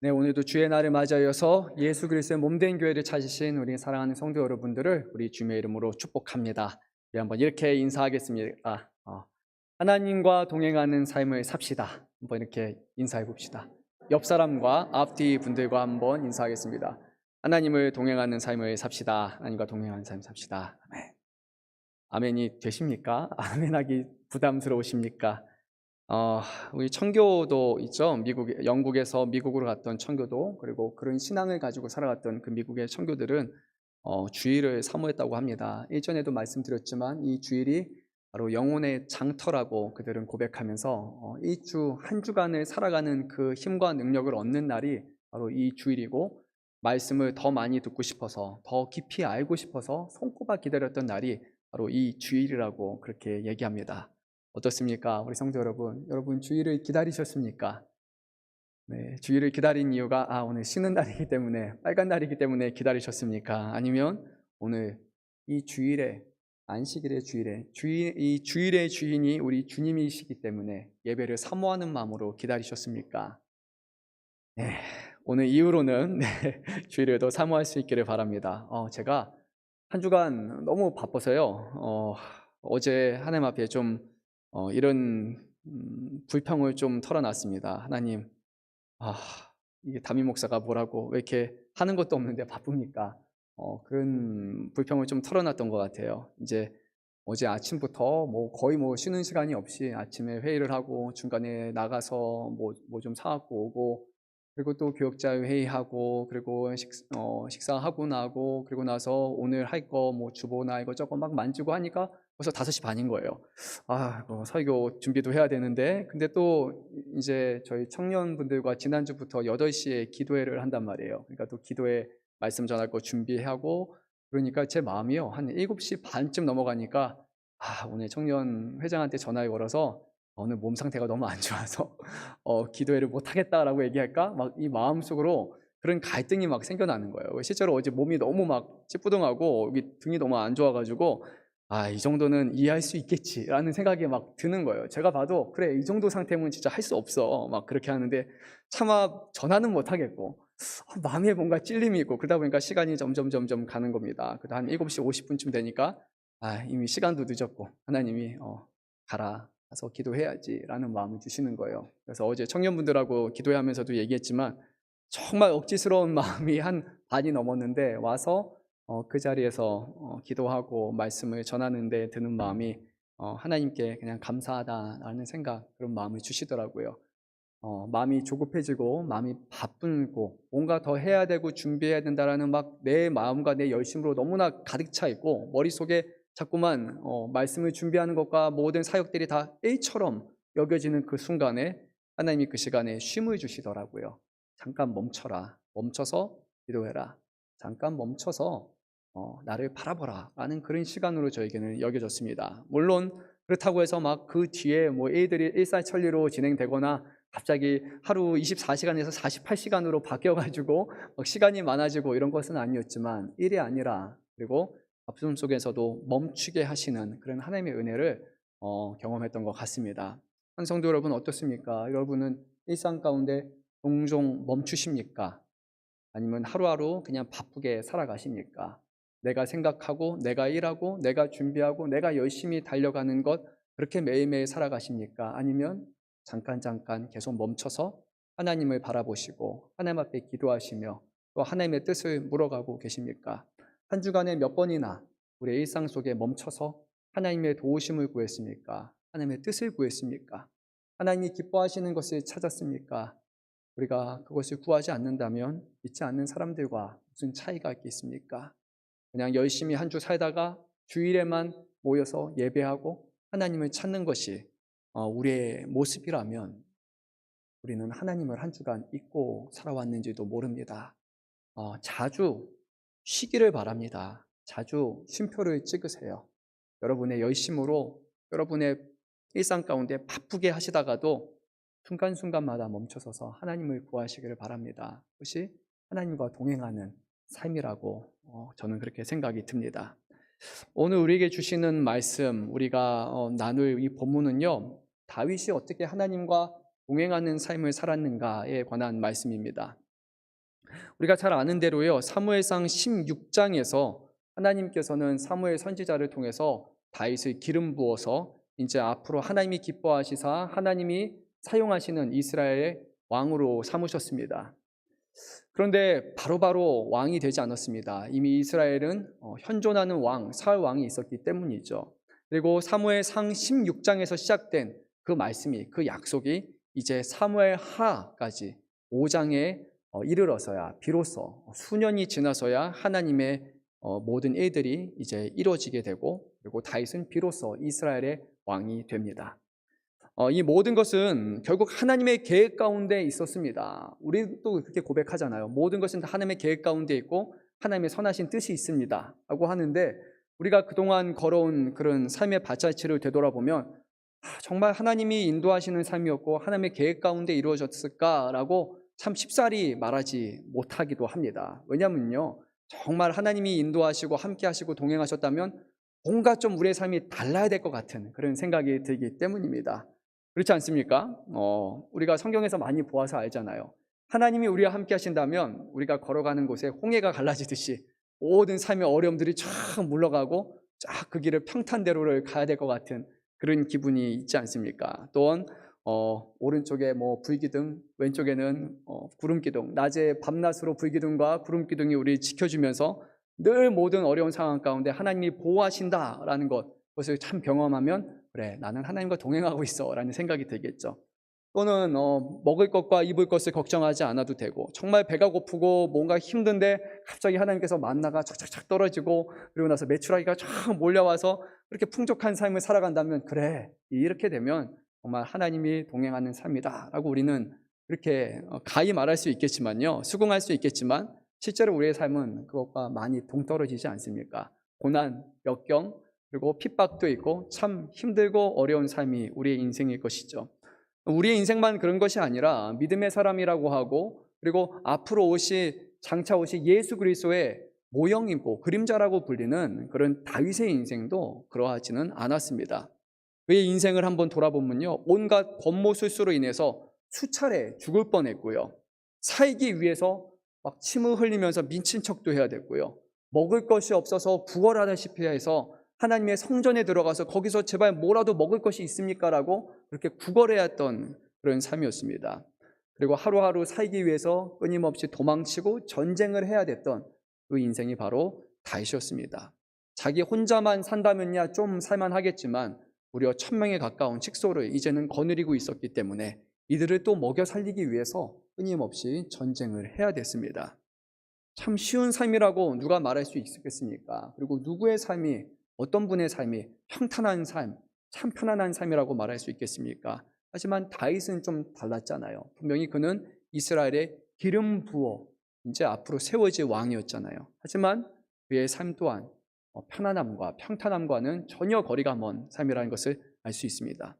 네, 오늘도 주의 날을 맞이하여서 예수 그리스도의 몸된 교회를 찾으신 우리 사랑하는 성도 여러분들을 우리 주님의 이름으로 축복합니다. 우리 한번 이렇게 인사하겠습니다. 하나님과 동행하는 삶을 삽시다. 한번 이렇게 인사해 봅시다. 옆 사람과 앞뒤 분들과 한번 인사하겠습니다. 하나님을 동행하는 삶을 삽시다. 하나님과 동행하는 삶 삽시다. 아멘. 아멘이 되십니까? 아멘하기 부담스러우십니까? 어, 우리 청교도 있죠. 영국에서 미국으로 갔던 청교도, 그리고 그런 신앙을 가지고 살아갔던 그 미국의 청교들은 주일을 사모했다고 합니다. 일전에도 말씀드렸지만 이 주일이 바로 영혼의 장터라고 그들은 고백하면서 이 한 주간을 살아가는 그 힘과 능력을 얻는 날이 바로 이 주일이고, 말씀을 더 많이 듣고 싶어서, 더 깊이 알고 싶어서 손꼽아 기다렸던 날이 바로 이 주일이라고 그렇게 얘기합니다. 어떻습니까? 우리 성도 여러분, 여러분 주일을 기다리셨습니까? 네, 주일을 기다린 이유가 오늘 쉬는 날이기 때문에, 빨간 날이기 때문에 기다리셨습니까? 아니면 오늘 이 주일에, 안식일의 주일에, 이 주일의 주인이 우리 주님이시기 때문에 예배를 사모하는 마음으로 기다리셨습니까? 네, 오늘 이후로는 주일을 더 사모할 수 있기를 바랍니다. 제가 한 주간 너무 바빠서요. 어제 하나님 앞에 좀 이런 불평을 좀 털어놨습니다. 하나님, 이게 담임 목사가 뭐라고 왜 이렇게 하는 것도 없는데 바쁩니까? 그런 불평을 좀 털어놨던 것 같아요. 이제 어제 아침부터 거의 쉬는 시간이 없이 아침에 회의를 하고, 중간에 나가서 뭐 좀 사갖고 오고, 그리고 또 교역자 회의하고, 그리고 식사하고 나고, 그리고 나서 오늘 할 거 주보나 이거저거 막 만지고 하니까 벌써 5시 반인 거예요. 설교 준비도 해야 되는데, 근데 또 이제 저희 청년분들과 지난주부터 8시에 기도회를 한단 말이에요. 그러니까 또 기도회 말씀 전할 거 준비하고, 그러니까 제 마음이요, 한 7시 반쯤 넘어가니까 오늘 청년 회장한테 전화를 걸어서 오늘 몸 상태가 너무 안 좋아서 기도회를 못 하겠다라고 얘기할까? 막 이 마음속으로 그런 갈등이 막 생겨나는 거예요. 실제로 어제 몸이 너무 막 찌뿌둥하고 여기 등이 너무 안 좋아가지고 이 정도는 이해할 수 있겠지라는 생각이 막 드는 거예요. 제가 봐도 그래, 이 정도 상태면 진짜 할 수 없어 막 그렇게 하는데, 차마 전화는 못 하겠고 마음에 뭔가 찔림이 있고, 그러다 보니까 시간이 점점 가는 겁니다. 그다음 한 7시 50분쯤 되니까 이미 시간도 늦었고, 하나님이 가라, 가서 기도해야지라는 마음을 주시는 거예요. 그래서 어제 청년분들하고 기도하면서도 얘기했지만 정말 억지스러운 마음이 한 반이 넘었는데, 와서 그 자리에서 기도하고 말씀을 전하는 데 드는 마음이 하나님께 그냥 감사하다라는 생각, 그런 마음을 주시더라고요. 마음이 조급해지고 마음이 바쁘고 뭔가 더 해야 되고 준비해야 된다라는 막 내 마음과 내 열심으로 너무나 가득 차 있고, 머릿속에 자꾸만 말씀을 준비하는 것과 모든 사역들이 다 일처럼 여겨지는 그 순간에 하나님이 그 시간에 쉼을 주시더라고요. 잠깐 멈춰라, 멈춰서 기도해라, 잠깐 멈춰서 나를 바라보라 라는 그런 시간으로 저에게는 여겨졌습니다. 물론 그렇다고 해서 막 그 뒤에 일들이 일사천리로 진행되거나 갑자기 하루 24시간에서 48시간으로 바뀌어가지고 시간이 많아지고 이런 것은 아니었지만, 일이 아니라, 그리고 바쁨 속에서도 멈추게 하시는 그런 하나님의 은혜를 경험했던 것 같습니다. 한 성도 여러분, 어떻습니까? 여러분은 일상 가운데 종종 멈추십니까? 아니면 하루하루 그냥 바쁘게 살아가십니까? 내가 생각하고, 내가 일하고, 내가 준비하고, 내가 열심히 달려가는 것, 그렇게 매일매일 살아가십니까? 아니면 잠깐 계속 멈춰서 하나님을 바라보시고 하나님 앞에 기도하시며 또 하나님의 뜻을 물어가고 계십니까? 한 주간에 몇 번이나 우리의 일상 속에 멈춰서 하나님의 도우심을 구했습니까? 하나님의 뜻을 구했습니까? 하나님이 기뻐하시는 것을 찾았습니까? 우리가 그것을 구하지 않는다면 믿지 않는 사람들과 무슨 차이가 있겠습니까? 그냥 열심히 한 주 살다가 주일에만 모여서 예배하고 하나님을 찾는 것이 우리의 모습이라면, 우리는 하나님을 한 주간 잊고 살아왔는지도 모릅니다. 자주 쉬기를 바랍니다. 자주 쉼표를 찍으세요. 여러분의 열심으로 여러분의 일상 가운데 바쁘게 하시다가도 순간순간마다 멈춰서서 하나님을 구하시기를 바랍니다. 그것이 하나님과 동행하는 삶이라고 저는 그렇게 생각이 듭니다. 오늘 우리에게 주시는 말씀, 우리가 나눌 이 본문은요, 다윗이 어떻게 하나님과 동행하는 삶을 살았는가에 관한 말씀입니다. 우리가 잘 아는 대로요, 사무엘상 16장에서 하나님께서는 사무엘 선지자를 통해서 다윗을 기름 부어서 이제 앞으로 하나님이 기뻐하시사 하나님이 사용하시는 이스라엘의 왕으로 삼으셨습니다. 그런데 바로바로 왕이 되지 않았습니다. 이미 이스라엘은 현존하는 왕, 사울 왕이 있었기 때문이죠. 그리고 사무엘상 16장에서 시작된 그 말씀이, 그 약속이 이제 사무엘 하까지 5장에 이르러서야 비로소 수년이 지나서야 하나님의 모든 일들이 이제 이루어지게 되고, 그리고 다윗은 비로소 이스라엘의 왕이 됩니다. 이 모든 것은 결국 하나님의 계획 가운데 있었습니다. 우리도 그렇게 고백하잖아요. 모든 것은 다 하나님의 계획 가운데 있고 하나님의 선하신 뜻이 있습니다 라고 하는데, 우리가 그동안 걸어온 그런 삶의 발자취를 되돌아보면 정말 하나님이 인도하시는 삶이었고 하나님의 계획 가운데 이루어졌을까라고 참 쉽사리 말하지 못하기도 합니다. 왜냐면요, 정말 하나님이 인도하시고 함께 하시고 동행하셨다면 뭔가 좀 우리의 삶이 달라야 될 것 같은 그런 생각이 들기 때문입니다. 그렇지 않습니까? 우리가 성경에서 많이 보아서 알잖아요. 하나님이 우리와 함께 하신다면 우리가 걸어가는 곳에 홍해가 갈라지듯이 모든 삶의 어려움들이 쫙 물러가고 쫙 그 길을 평탄대로를 가야 될 것 같은 그런 기분이 있지 않습니까? 또한 오른쪽에 불기둥, 왼쪽에는 구름기둥, 낮에 밤낮으로 불기둥과 구름기둥이 우리 지켜주면서 늘 모든 어려운 상황 가운데 하나님이 보호하신다라는 그것을 참 경험하면, 그래, 나는 하나님과 동행하고 있어 라는 생각이 들겠죠. 또는 먹을 것과 입을 것을 걱정하지 않아도 되고, 정말 배가 고프고 뭔가 힘든데 갑자기 하나님께서 만나가 착착착 떨어지고 그리고 나서 메추라기가 쫙 몰려와서 그렇게 풍족한 삶을 살아간다면, 그래, 이렇게 되면 정말 하나님이 동행하는 삶이다 라고 우리는 그렇게 가히 말할 수 있겠지만요, 수긍할 수 있겠지만 실제로 우리의 삶은 그것과 많이 동떨어지지 않습니까? 고난, 역경, 그리고 핍박도 있고 참 힘들고 어려운 삶이 우리의 인생일 것이죠. 우리의 인생만 그런 것이 아니라 믿음의 사람이라고 하고, 그리고 앞으로 장차 오실 예수 그리스도의 모형이고 그림자라고 불리는 그런 다윗의 인생도 그러하지는 않았습니다. 그의 인생을 한번 돌아보면요, 온갖 권모술수로 인해서 수차례 죽을 뻔했고요, 살기 위해서 막 침을 흘리면서 미친 척도 해야 됐고요, 먹을 것이 없어서 구걸하다시피 해서 하나님의 성전에 들어가서 거기서 제발 뭐라도 먹을 것이 있습니까? 라고 그렇게 구걸해야 했던 그런 삶이었습니다. 그리고 하루하루 살기 위해서 끊임없이 도망치고 전쟁을 해야 됐던 그 인생이 바로 다윗이었습니다. 자기 혼자만 산다면야 좀 살만하겠지만 무려 1000명에 가까운 식소를 이제는 거느리고 있었기 때문에 이들을 또 먹여 살리기 위해서 끊임없이 전쟁을 해야 됐습니다. 참 쉬운 삶이라고 누가 말할 수 있겠습니까? 그리고 누구의 삶이, 어떤 분의 삶이 평탄한 삶, 참 편안한 삶이라고 말할 수 있겠습니까? 하지만 다윗은 좀 달랐잖아요. 분명히 그는 이스라엘의 기름 부어 이제 앞으로 세워질 왕이었잖아요. 하지만 그의 삶 또한 편안함과 평탄함과는 전혀 거리가 먼 삶이라는 것을 알 수 있습니다.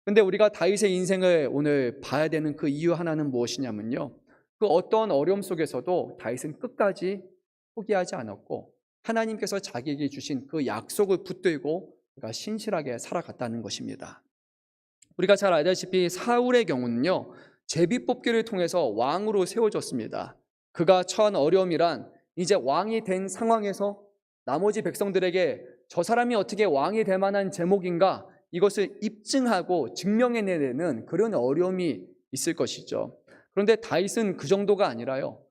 그런데 우리가 다윗의 인생을 오늘 봐야 되는 그 이유 하나는 무엇이냐면요, 그 어떤 어려움 속에서도 다윗은 끝까지 포기하지 않았고 하나님께서 자기에게 주신 그 약속을 붙들고 그가 신실하게 살아갔다는 것입니다. 우리가 잘 알다시피 사울의 경우는요, 제비뽑기를 통해서 왕으로 세워졌습니다. 그가 처한 어려움이란 이제 왕이 된 상황에서 나머지 백성들에게 저 사람이 어떻게 왕이 될 만한 제목인가, 이것을 입증하고 증명해내는 그런 어려움이 있을 것이죠. 그런데 다윗은 그 정도가 아니라요,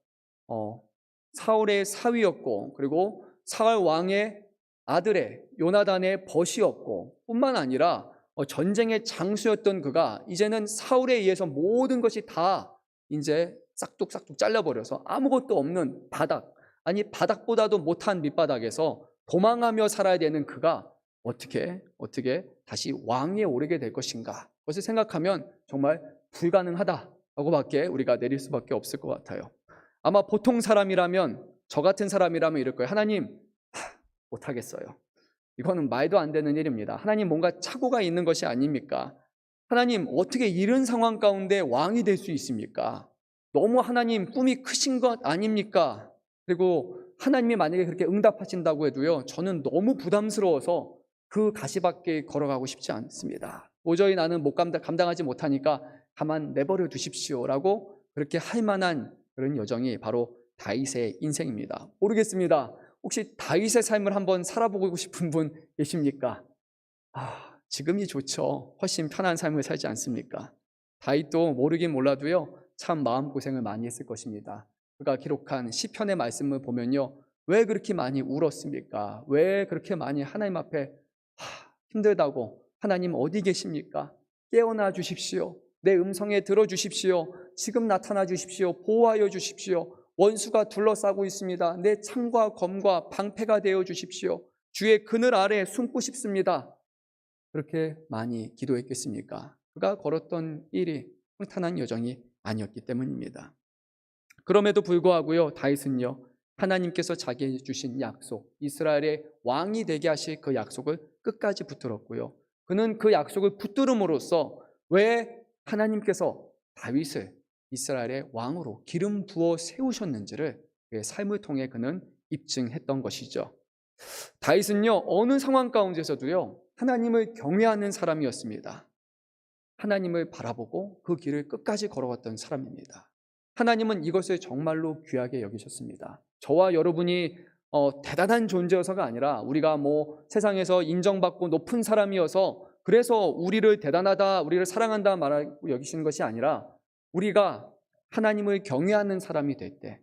사울의 사위였고 그리고 사울 왕의 아들의 요나단의 벗이었고 뿐만 아니라 전쟁의 장수였던 그가 이제는 사울에 의해서 모든 것이 다 이제 싹둑싹둑 잘려버려서 아무것도 없는 바닥, 아니 바닥보다도 못한 밑바닥에서 도망하며 살아야 되는 그가 어떻게 다시 왕위에 오르게 될 것인가, 그것을 생각하면 정말 불가능하다라고밖에 우리가 내릴 수밖에 없을 것 같아요. 아마 보통 사람이라면, 저 같은 사람이라면 이럴 거예요. 하나님, 못하겠어요. 이거는 말도 안 되는 일입니다. 하나님, 뭔가 착오가 있는 것이 아닙니까? 하나님, 어떻게 이런 상황 가운데 왕이 될 수 있습니까? 너무 하나님 꿈이 크신 것 아닙니까? 그리고 하나님이 만약에 그렇게 응답하신다고 해도요, 저는 너무 부담스러워서 그 가시밭길 걸어가고 싶지 않습니다. 도저히 나는 감당하지 못하니까 가만 내버려 두십시오 라고 그렇게 할 만한 그런 여정이 바로 다윗의 인생입니다. 모르겠습니다. 혹시 다윗의 삶을 한번 살아보고 싶은 분 계십니까? 지금이 좋죠. 훨씬 편한 삶을 살지 않습니까? 다윗도 모르긴 몰라도요, 참 마음고생을 많이 했을 것입니다. 그가 기록한 시편의 말씀을 보면요, 왜 그렇게 많이 울었습니까? 왜 그렇게 많이 하나님 앞에 힘들다고, 하나님 어디 계십니까? 깨어나 주십시오. 내 음성에 들어주십시오. 지금 나타나 주십시오. 보호하여 주십시오. 원수가 둘러싸고 있습니다. 내 창과 검과 방패가 되어 주십시오. 주의 그늘 아래 숨고 싶습니다. 그렇게 많이 기도했겠습니까? 그가 걸었던 일이 평탄한 여정이 아니었기 때문입니다. 그럼에도 불구하고요, 다윗은요, 하나님께서 자기에게 주신 약속, 이스라엘의 왕이 되게 하실 그 약속을 끝까지 붙들었고요. 그는 그 약속을 붙들음으로써 왜 하나님께서 다윗을 이스라엘의 왕으로 기름 부어 세우셨는지를 그의 삶을 통해 그는 입증했던 것이죠. 다윗은요, 어느 상황 가운데서도요, 하나님을 경외하는 사람이었습니다. 하나님을 바라보고 그 길을 끝까지 걸어갔던 사람입니다. 하나님은 이것을 정말로 귀하게 여기셨습니다. 저와 여러분이 대단한 존재여서가 아니라 우리가 세상에서 인정받고 높은 사람이어서 그래서 우리를 대단하다, 우리를 사랑한다 말하고 여기시는 것이 아니라 우리가 하나님을 경외하는 사람이 될 때,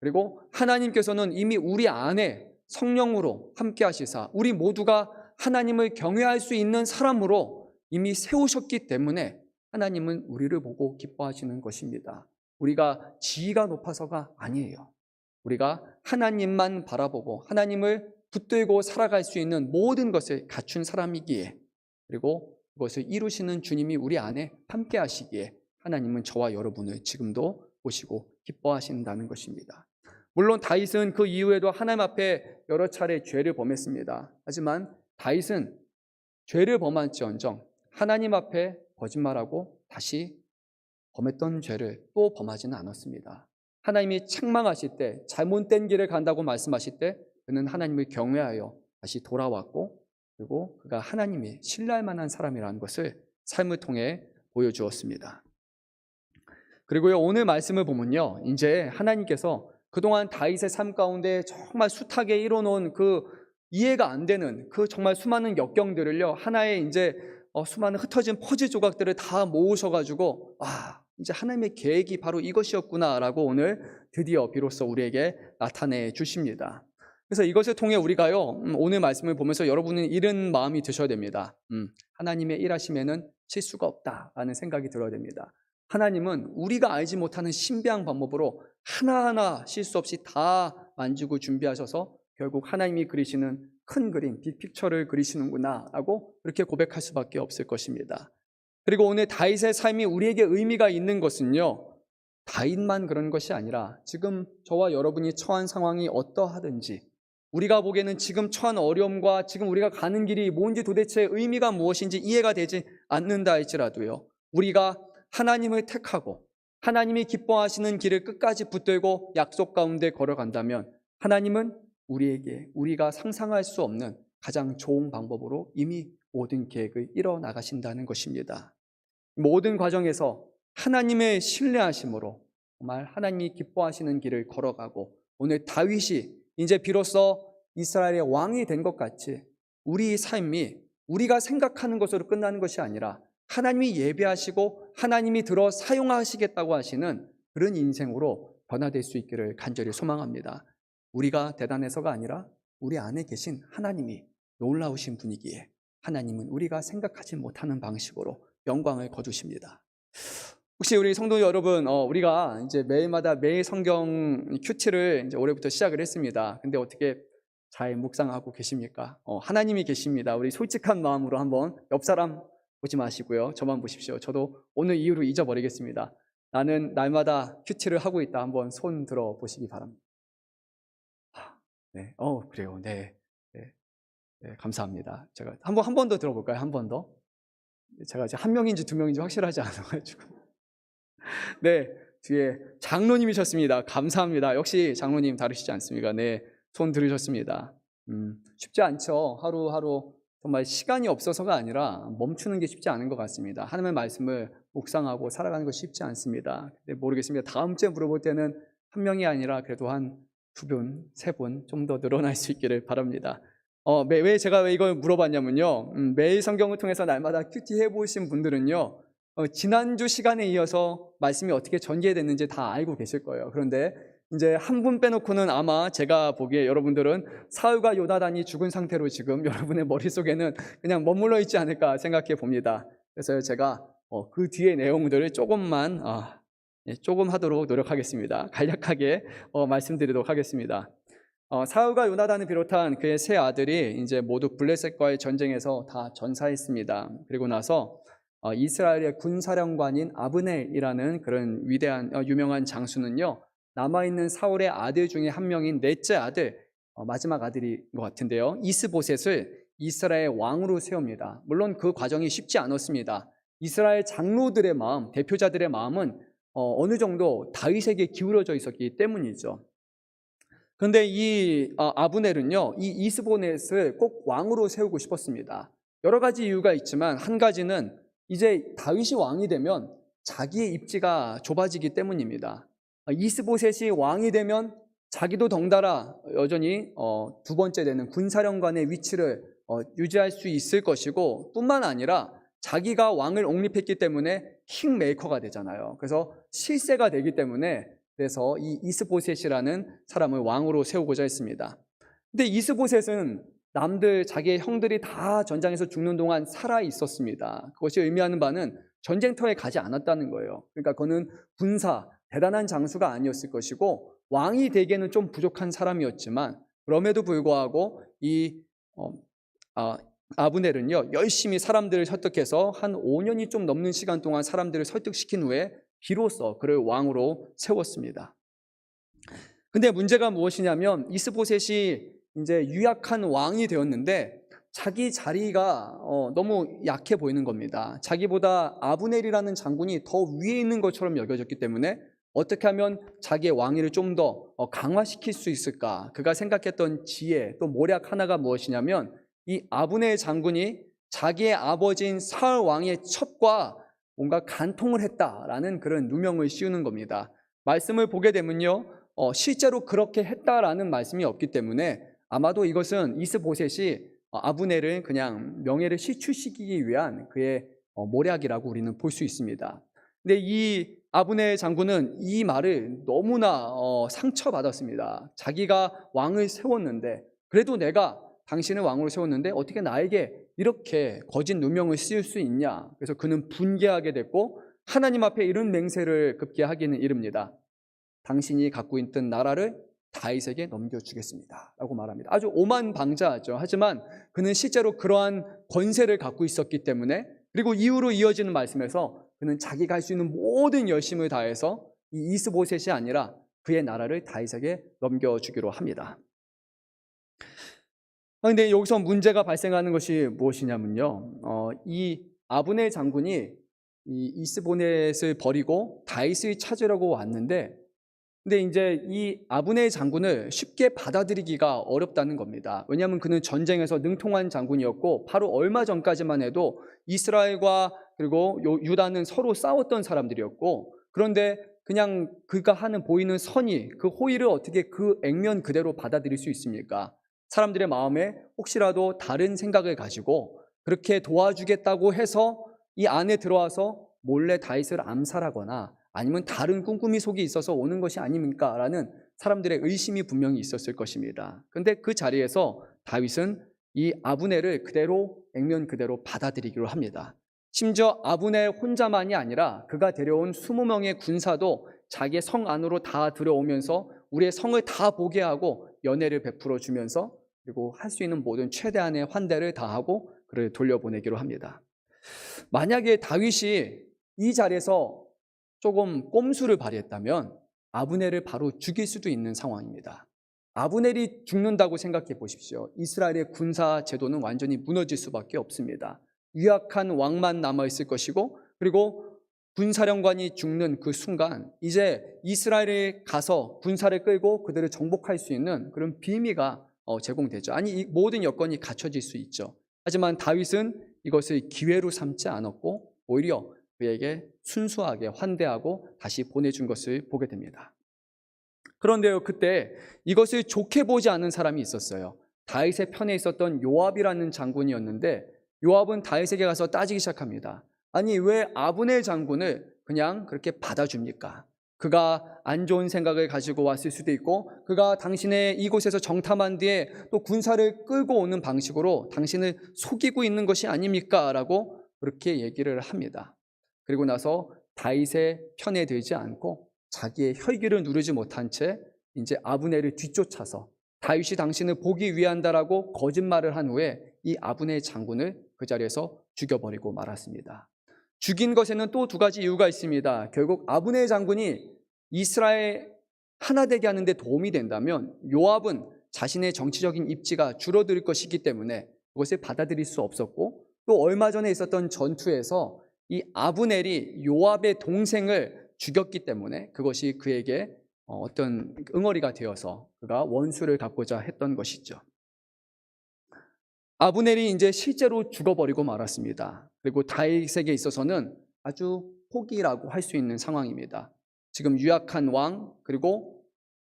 그리고 하나님께서는 이미 우리 안에 성령으로 함께 하시사 우리 모두가 하나님을 경외할 수 있는 사람으로 이미 세우셨기 때문에 하나님은 우리를 보고 기뻐하시는 것입니다. 우리가 지위가 높아서가 아니에요. 우리가 하나님만 바라보고 하나님을 붙들고 살아갈 수 있는 모든 것을 갖춘 사람이기에, 그리고 그것을 이루시는 주님이 우리 안에 함께 하시기에 하나님은 저와 여러분을 지금도 보시고 기뻐하신다는 것입니다. 물론 다윗은 그 이후에도 하나님 앞에 여러 차례 죄를 범했습니다. 하지만 다윗은 죄를 범할지언정 하나님 앞에 거짓말하고 다시 범했던 죄를 또 범하지는 않았습니다. 하나님이 책망하실 때, 잘못된 길을 간다고 말씀하실 때 그는 하나님을 경외하여 다시 돌아왔고, 그리고 그가 하나님이 신뢰할 만한 사람이라는 것을 삶을 통해 보여주었습니다. 그리고요, 오늘 말씀을 보면요, 이제 하나님께서 그동안 다윗의 삶 가운데 정말 숱하게 이뤄놓은 그 이해가 안 되는 그 정말 수많은 역경들을요, 하나의 이제 수많은 흩어진 퍼즐 조각들을 다 모으셔가지고 이제 하나님의 계획이 바로 이것이었구나라고 오늘 드디어 비로소 우리에게 나타내 주십니다. 그래서 이것을 통해 우리가요, 오늘 말씀을 보면서 여러분은 이런 마음이 드셔야 됩니다. 하나님의 일하심에는 실수가 없다라는 생각이 들어야 됩니다. 하나님은 우리가 알지 못하는 신비한 방법으로 하나하나 실수 없이 다 만지고 준비하셔서 결국 하나님이 그리시는 큰 그림, 빅픽처를 그리시는구나 라고 그렇게 고백할 수밖에 없을 것입니다. 그리고 오늘 다윗의 삶이 우리에게 의미가 있는 것은요, 다윗만 그런 것이 아니라 지금 저와 여러분이 처한 상황이 어떠하든지, 우리가 보기에는 지금 처한 어려움과 지금 우리가 가는 길이 뭔지 도대체 의미가 무엇인지 이해가 되지 않는다 할지라도요, 우리가 하나님을 택하고 하나님이 기뻐하시는 길을 끝까지 붙들고 약속 가운데 걸어간다면 하나님은 우리에게 우리가 상상할 수 없는 가장 좋은 방법으로 이미 모든 계획을 이뤄 나가신다는 것입니다. 모든 과정에서 하나님의 신뢰하심으로 정말 하나님이 기뻐하시는 길을 걸어가고, 오늘 다윗이 이제 비로소 이스라엘의 왕이 된 것 같이 우리 삶이 우리가 생각하는 것으로 끝나는 것이 아니라 하나님이 예배하시고 하나님이 들어 사용하시겠다고 하시는 그런 인생으로 변화될 수 있기를 간절히 소망합니다. 우리가 대단해서가 아니라 우리 안에 계신 하나님이 놀라우신 분이기에 하나님은 우리가 생각하지 못하는 방식으로 영광을 거두십니다. 혹시 우리 성도 여러분, 우리가 이제 매일마다 매일 성경 큐티를 이제 올해부터 시작을 했습니다. 근데 어떻게 잘 묵상하고 계십니까? 하나님이 계십니다. 우리 솔직한 마음으로 한번 옆 사람 보지 마시고요, 저만 보십시오. 저도 오늘 이후로 잊어버리겠습니다. 나는 날마다 큐티를 하고 있다. 한번 손 들어 보시기 바랍니다. 네, 그래요. 네, 감사합니다. 제가 한 번 더 들어볼까요? 한 번 더. 제가 이제 한 명인지 두 명인지 확실하지 않아가지고. 네, 뒤에 장로님이셨습니다. 감사합니다. 역시 장로님 다르시지 않습니까? 네, 손 들으셨습니다. 쉽지 않죠. 하루하루 정말 시간이 없어서가 아니라 멈추는 게 쉽지 않은 것 같습니다. 하나님의 말씀을 묵상하고 살아가는 것이 쉽지 않습니다. 근데 모르겠습니다. 다음 주에 물어볼 때는 한 명이 아니라 그래도 한 2분, 3분 좀 더 늘어날 수 있기를 바랍니다. 제가 왜 이걸 물어봤냐면요. 매일 성경을 통해서 날마다 큐티 해보신 분들은요, 지난주 시간에 이어서 말씀이 어떻게 전개됐는지 다 알고 계실 거예요. 그런데 이제 한 분 빼놓고는 아마 제가 보기에 여러분들은 사울과 요나단이 죽은 상태로 지금 여러분의 머릿속에는 그냥 머물러 있지 않을까 생각해 봅니다. 그래서 제가 그 뒤의 내용들을 조금 하도록 노력하겠습니다. 간략하게 말씀드리도록 하겠습니다. 사울과 요나단을 비롯한 그의 세 아들이 이제 모두 블레셋과의 전쟁에서 다 전사했습니다. 그리고 나서 이스라엘의 군사령관인 아브넬이라는 그런 위대한 유명한 장수는요, 남아있는 사울의 아들 중에 한 명인 넷째 아들, 마지막 아들인 것 같은데요, 이스보셋을 이스라엘 왕으로 세웁니다. 물론 그 과정이 쉽지 않았습니다. 이스라엘 장로들의 마음, 대표자들의 마음은 어느 정도 다윗에게 기울어져 있었기 때문이죠. 그런데 이 아브넬은요, 이 이스보셋을 꼭 왕으로 세우고 싶었습니다. 여러 가지 이유가 있지만 한 가지는 이제 다윗이 왕이 되면 자기의 입지가 좁아지기 때문입니다. 이스보셋이 왕이 되면 자기도 덩달아 여전히 두 번째 되는 군사령관의 위치를 유지할 수 있을 것이고, 뿐만 아니라 자기가 왕을 옹립했기 때문에 킹메이커가 되잖아요. 그래서 실세가 되기 때문에, 그래서 이 이스보셋이라는 사람을 왕으로 세우고자 했습니다. 근데 이스보셋은 남들, 자기의 형들이 다 전장에서 죽는 동안 살아 있었습니다. 그것이 의미하는 바는 전쟁터에 가지 않았다는 거예요. 그러니까 그는 대단한 장수가 아니었을 것이고, 왕이 되기에는 좀 부족한 사람이었지만, 그럼에도 불구하고 이 아브넬은요, 열심히 사람들을 설득해서 한 5년이 좀 넘는 시간 동안 사람들을 설득시킨 후에 비로소 그를 왕으로 세웠습니다. 근데 문제가 무엇이냐면, 이스보셋이 이제 유약한 왕이 되었는데 자기 자리가 너무 약해 보이는 겁니다. 자기보다 아브넬이라는 장군이 더 위에 있는 것처럼 여겨졌기 때문에 어떻게 하면 자기의 왕위를 좀 더 강화시킬 수 있을까? 그가 생각했던 지혜, 또 모략 하나가 무엇이냐면, 이 아브넬 장군이 자기의 아버지인 사울 왕의 첩과 뭔가 간통을 했다라는 그런 누명을 씌우는 겁니다. 말씀을 보게 되면요, 실제로 그렇게 했다라는 말씀이 없기 때문에 아마도 이것은 이스보셋이 아브넬을 그냥 명예를 실추시키기 위한 그의 모략이라고 우리는 볼 수 있습니다. 근데 이 아브넬 장군은 이 말을 너무나 상처받았습니다. 자기가 왕을 세웠는데, 그래도 내가 당신을 왕으로 세웠는데 어떻게 나에게 이렇게 거짓 누명을 씌울 수 있냐. 그래서 그는 분개하게 됐고, 하나님 앞에 이런 맹세를 급기야 하기는 이릅니다. 당신이 갖고 있던 나라를 다윗에게 넘겨주겠습니다 라고 말합니다. 아주 오만방자하죠. 하지만 그는 실제로 그러한 권세를 갖고 있었기 때문에, 그리고 이후로 이어지는 말씀에서 그는 자기가 할 수 있는 모든 열심을 다해서 이 이스보셋이 아니라 그의 나라를 다윗에게 넘겨주기로 합니다. 그런데 여기서 문제가 발생하는 것이 무엇이냐면요, 이 아브넬 장군이 이 이스보셋을 버리고 다윗을 찾으려고 왔는데, 근데 이제 이 아브넬 장군을 쉽게 받아들이기가 어렵다는 겁니다. 왜냐하면 그는 전쟁에서 능통한 장군이었고, 바로 얼마 전까지만 해도 이스라엘과 그리고 유다는 서로 싸웠던 사람들이었고, 그런데 그냥 그가 하는 보이는 선의, 그 호의를 어떻게 그 액면 그대로 받아들일 수 있습니까? 사람들의 마음에 혹시라도 다른 생각을 가지고 그렇게 도와주겠다고 해서 이 안에 들어와서 몰래 다윗을 암살하거나 아니면 다른 꿍꿍이 속이 있어서 오는 것이 아닙니까? 라는 사람들의 의심이 분명히 있었을 것입니다. 그런데 그 자리에서 다윗은 이 아브넬을 그대로 액면 그대로 받아들이기로 합니다. 심지어 아브넬 혼자만이 아니라 그가 데려온 20명의 군사도 자기의 성 안으로 다 들어오면서 우리의 성을 다 보게 하고 연회를 베풀어 주면서, 그리고 할 수 있는 모든 최대한의 환대를 다하고 그를 돌려보내기로 합니다. 만약에 다윗이 이 자리에서 조금 꼼수를 발휘했다면 아브넬을 바로 죽일 수도 있는 상황입니다. 아브넬이 죽는다고 생각해 보십시오. 이스라엘의 군사 제도는 완전히 무너질 수밖에 없습니다. 유약한 왕만 남아있을 것이고, 그리고 군사령관이 죽는 그 순간 이제 이스라엘에 가서 군사를 끌고 그들을 정복할 수 있는 그런 비밀가 제공되죠. 아니, 이 모든 여건이 갖춰질 수 있죠. 하지만 다윗은 이것을 기회로 삼지 않았고 오히려 그에게 순수하게 환대하고 다시 보내준 것을 보게 됩니다. 그런데요, 그때 이것을 좋게 보지 않은 사람이 있었어요. 다윗의 편에 있었던 요압이라는 장군이었는데, 요압은 다윗에게 가서 따지기 시작합니다. 아니, 왜 아브넬 장군을 그냥 그렇게 받아줍니까? 그가 안 좋은 생각을 가지고 왔을 수도 있고, 그가 당신의 이곳에서 정탐한 뒤에 또 군사를 끌고 오는 방식으로 당신을 속이고 있는 것이 아닙니까? 라고 그렇게 얘기를 합니다. 그리고 나서 다윗의 편에 들지 않고 자기의 혈기를 누르지 못한 채 이제 아브넬을 뒤쫓아서 다윗이 당신을 보기 위한다라고 거짓말을 한 후에 이 아브넬 장군을 그 자리에서 죽여버리고 말았습니다. 죽인 것에는 또 두 가지 이유가 있습니다. 결국 아브넬 장군이 이스라엘 하나 되게 하는 데 도움이 된다면 요압은 자신의 정치적인 입지가 줄어들 것이기 때문에 그것을 받아들일 수 없었고, 또 얼마 전에 있었던 전투에서 이 아브넬이 요압의 동생을 죽였기 때문에 그것이 그에게 어떤 응어리가 되어서 그가 원수를 갚고자 했던 것이죠. 아브넬이 이제 실제로 죽어버리고 말았습니다. 그리고 다윗에게 있어서는 아주 포기라고 할 수 있는 상황입니다. 지금 유약한 왕, 그리고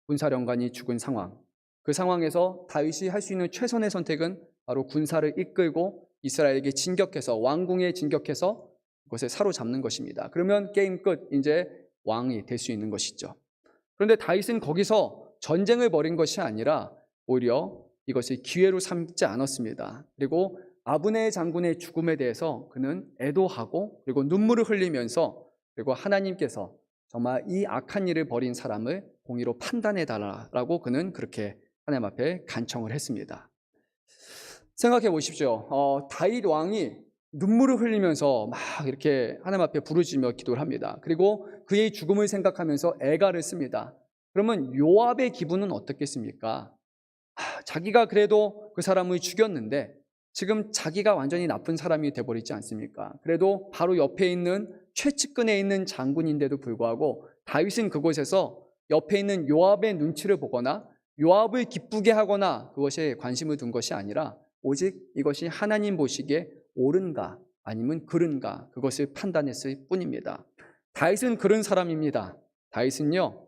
군사령관이 죽은 상황. 그 상황에서 다윗이 할 수 있는 최선의 선택은 바로 군사를 이끌고 이스라엘에게 진격해서, 왕궁에 진격해서 그것을 사로잡는 것입니다. 그러면 게임 끝, 이제 왕이 될 수 있는 것이죠. 그런데 다윗은 거기서 전쟁을 벌인 것이 아니라 오히려 이것을 기회로 삼지 않았습니다. 그리고 아브넬 장군의 죽음에 대해서 그는 애도하고, 그리고 눈물을 흘리면서, 그리고 하나님께서 정말 이 악한 일을 벌인 사람을 공의로 판단해 달라라고 그는 그렇게 하나님 앞에 간청을 했습니다. 생각해 보십시오. 다윗 왕이 눈물을 흘리면서 막 이렇게 하나님 앞에 부르짖으며 기도를 합니다. 그리고 그의 죽음을 생각하면서 애가를 씁니다. 그러면 요압의 기분은 어떻겠습니까? 자기가 그래도 그 사람을 죽였는데 지금 자기가 완전히 나쁜 사람이 돼버리지 않습니까? 그래도 바로 옆에 있는 최측근에 있는 장군인데도 불구하고 다윗은 그곳에서 옆에 있는 요압의 눈치를 보거나 요압을 기쁘게 하거나 그것에 관심을 둔 것이 아니라 오직 이것이 하나님 보시기에 옳은가 아니면 그른가, 그것을 판단했을 뿐입니다. 다윗은 그런 사람입니다. 다윗은요,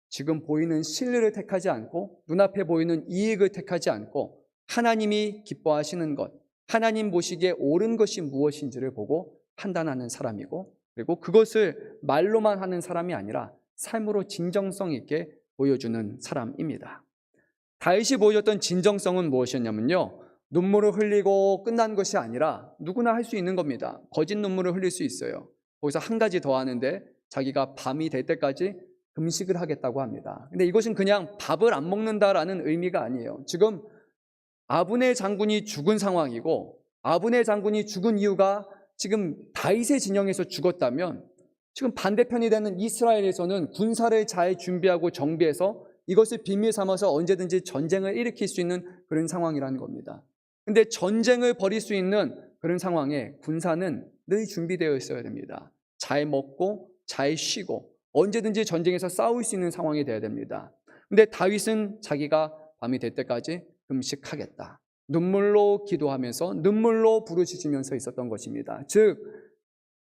지금 보이는 신뢰를 택하지 않고 눈앞에 보이는 이익을 택하지 않고 하나님이 기뻐하시는 것, 하나님 보시기에 옳은 것이 무엇인지를 보고 판단하는 사람이고, 그리고 그것을 말로만 하는 사람이 아니라 삶으로 진정성 있게 보여주는 사람입니다. 다윗이 보여줬던 진정성은 무엇이었냐면요, 눈물을 흘리고 끝난 것이 아니라 누구나 할 수 있는 겁니다. 거짓 눈물을 흘릴 수 있어요. 거기서 한 가지 더 하는데 자기가 밤이 될 때까지 금식을 하겠다고 합니다. 근데 이것은 그냥 밥을 안 먹는다라는 의미가 아니에요. 지금 아브넬 장군이 죽은 상황이고, 아브넬 장군이 죽은 이유가 지금 다윗의 진영에서 죽었다면 지금 반대편이 되는 이스라엘에서는 군사를 잘 준비하고 정비해서 이것을 비밀 삼아서 언제든지 전쟁을 일으킬 수 있는 그런 상황이라는 겁니다. 근데 전쟁을 벌일 수 있는 그런 상황에 군사는 늘 준비되어 있어야 됩니다. 잘 먹고 잘 쉬고 언제든지 전쟁에서 싸울 수 있는 상황이 되어야 됩니다. 근데 다윗은 자기가 밤이 될 때까지 금식하겠다, 눈물로 기도하면서 눈물로 부르짖으면서 있었던 것입니다. 즉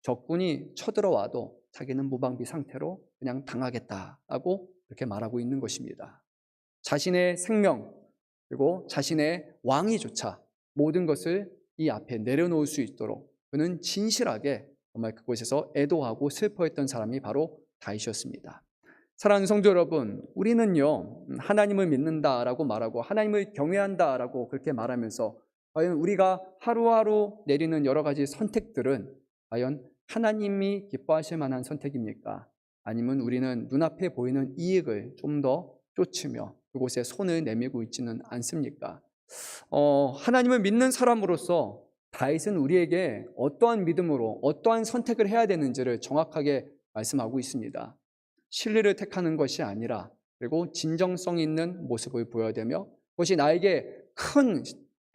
적군이 쳐들어와도 자기는 무방비 상태로 그냥 당하겠다라고 그렇게 말하고 있는 것입니다. 자신의 생명 그리고 자신의 왕위조차 모든 것을 이 앞에 내려놓을 수 있도록 그는 진실하게 정말 그곳에서 애도하고 슬퍼했던 사람이 바로 다윗이었습니다. 사랑하는 성도 여러분, 우리는요 하나님을 믿는다라고 말하고 하나님을 경외한다라고 그렇게 말하면서 과연 우리가 하루하루 내리는 여러 가지 선택들은 과연 하나님이 기뻐하실 만한 선택입니까? 아니면 우리는 눈앞에 보이는 이익을 좀 더 쫓으며 그곳에 손을 내밀고 있지는 않습니까? 하나님을 믿는 사람으로서 다윗은 우리에게 어떠한 믿음으로 어떠한 선택을 해야 되는지를 정확하게 말씀하고 있습니다. 신뢰를 택하는 것이 아니라, 그리고 진정성 있는 모습을 보여야 되며, 그것이 나에게 큰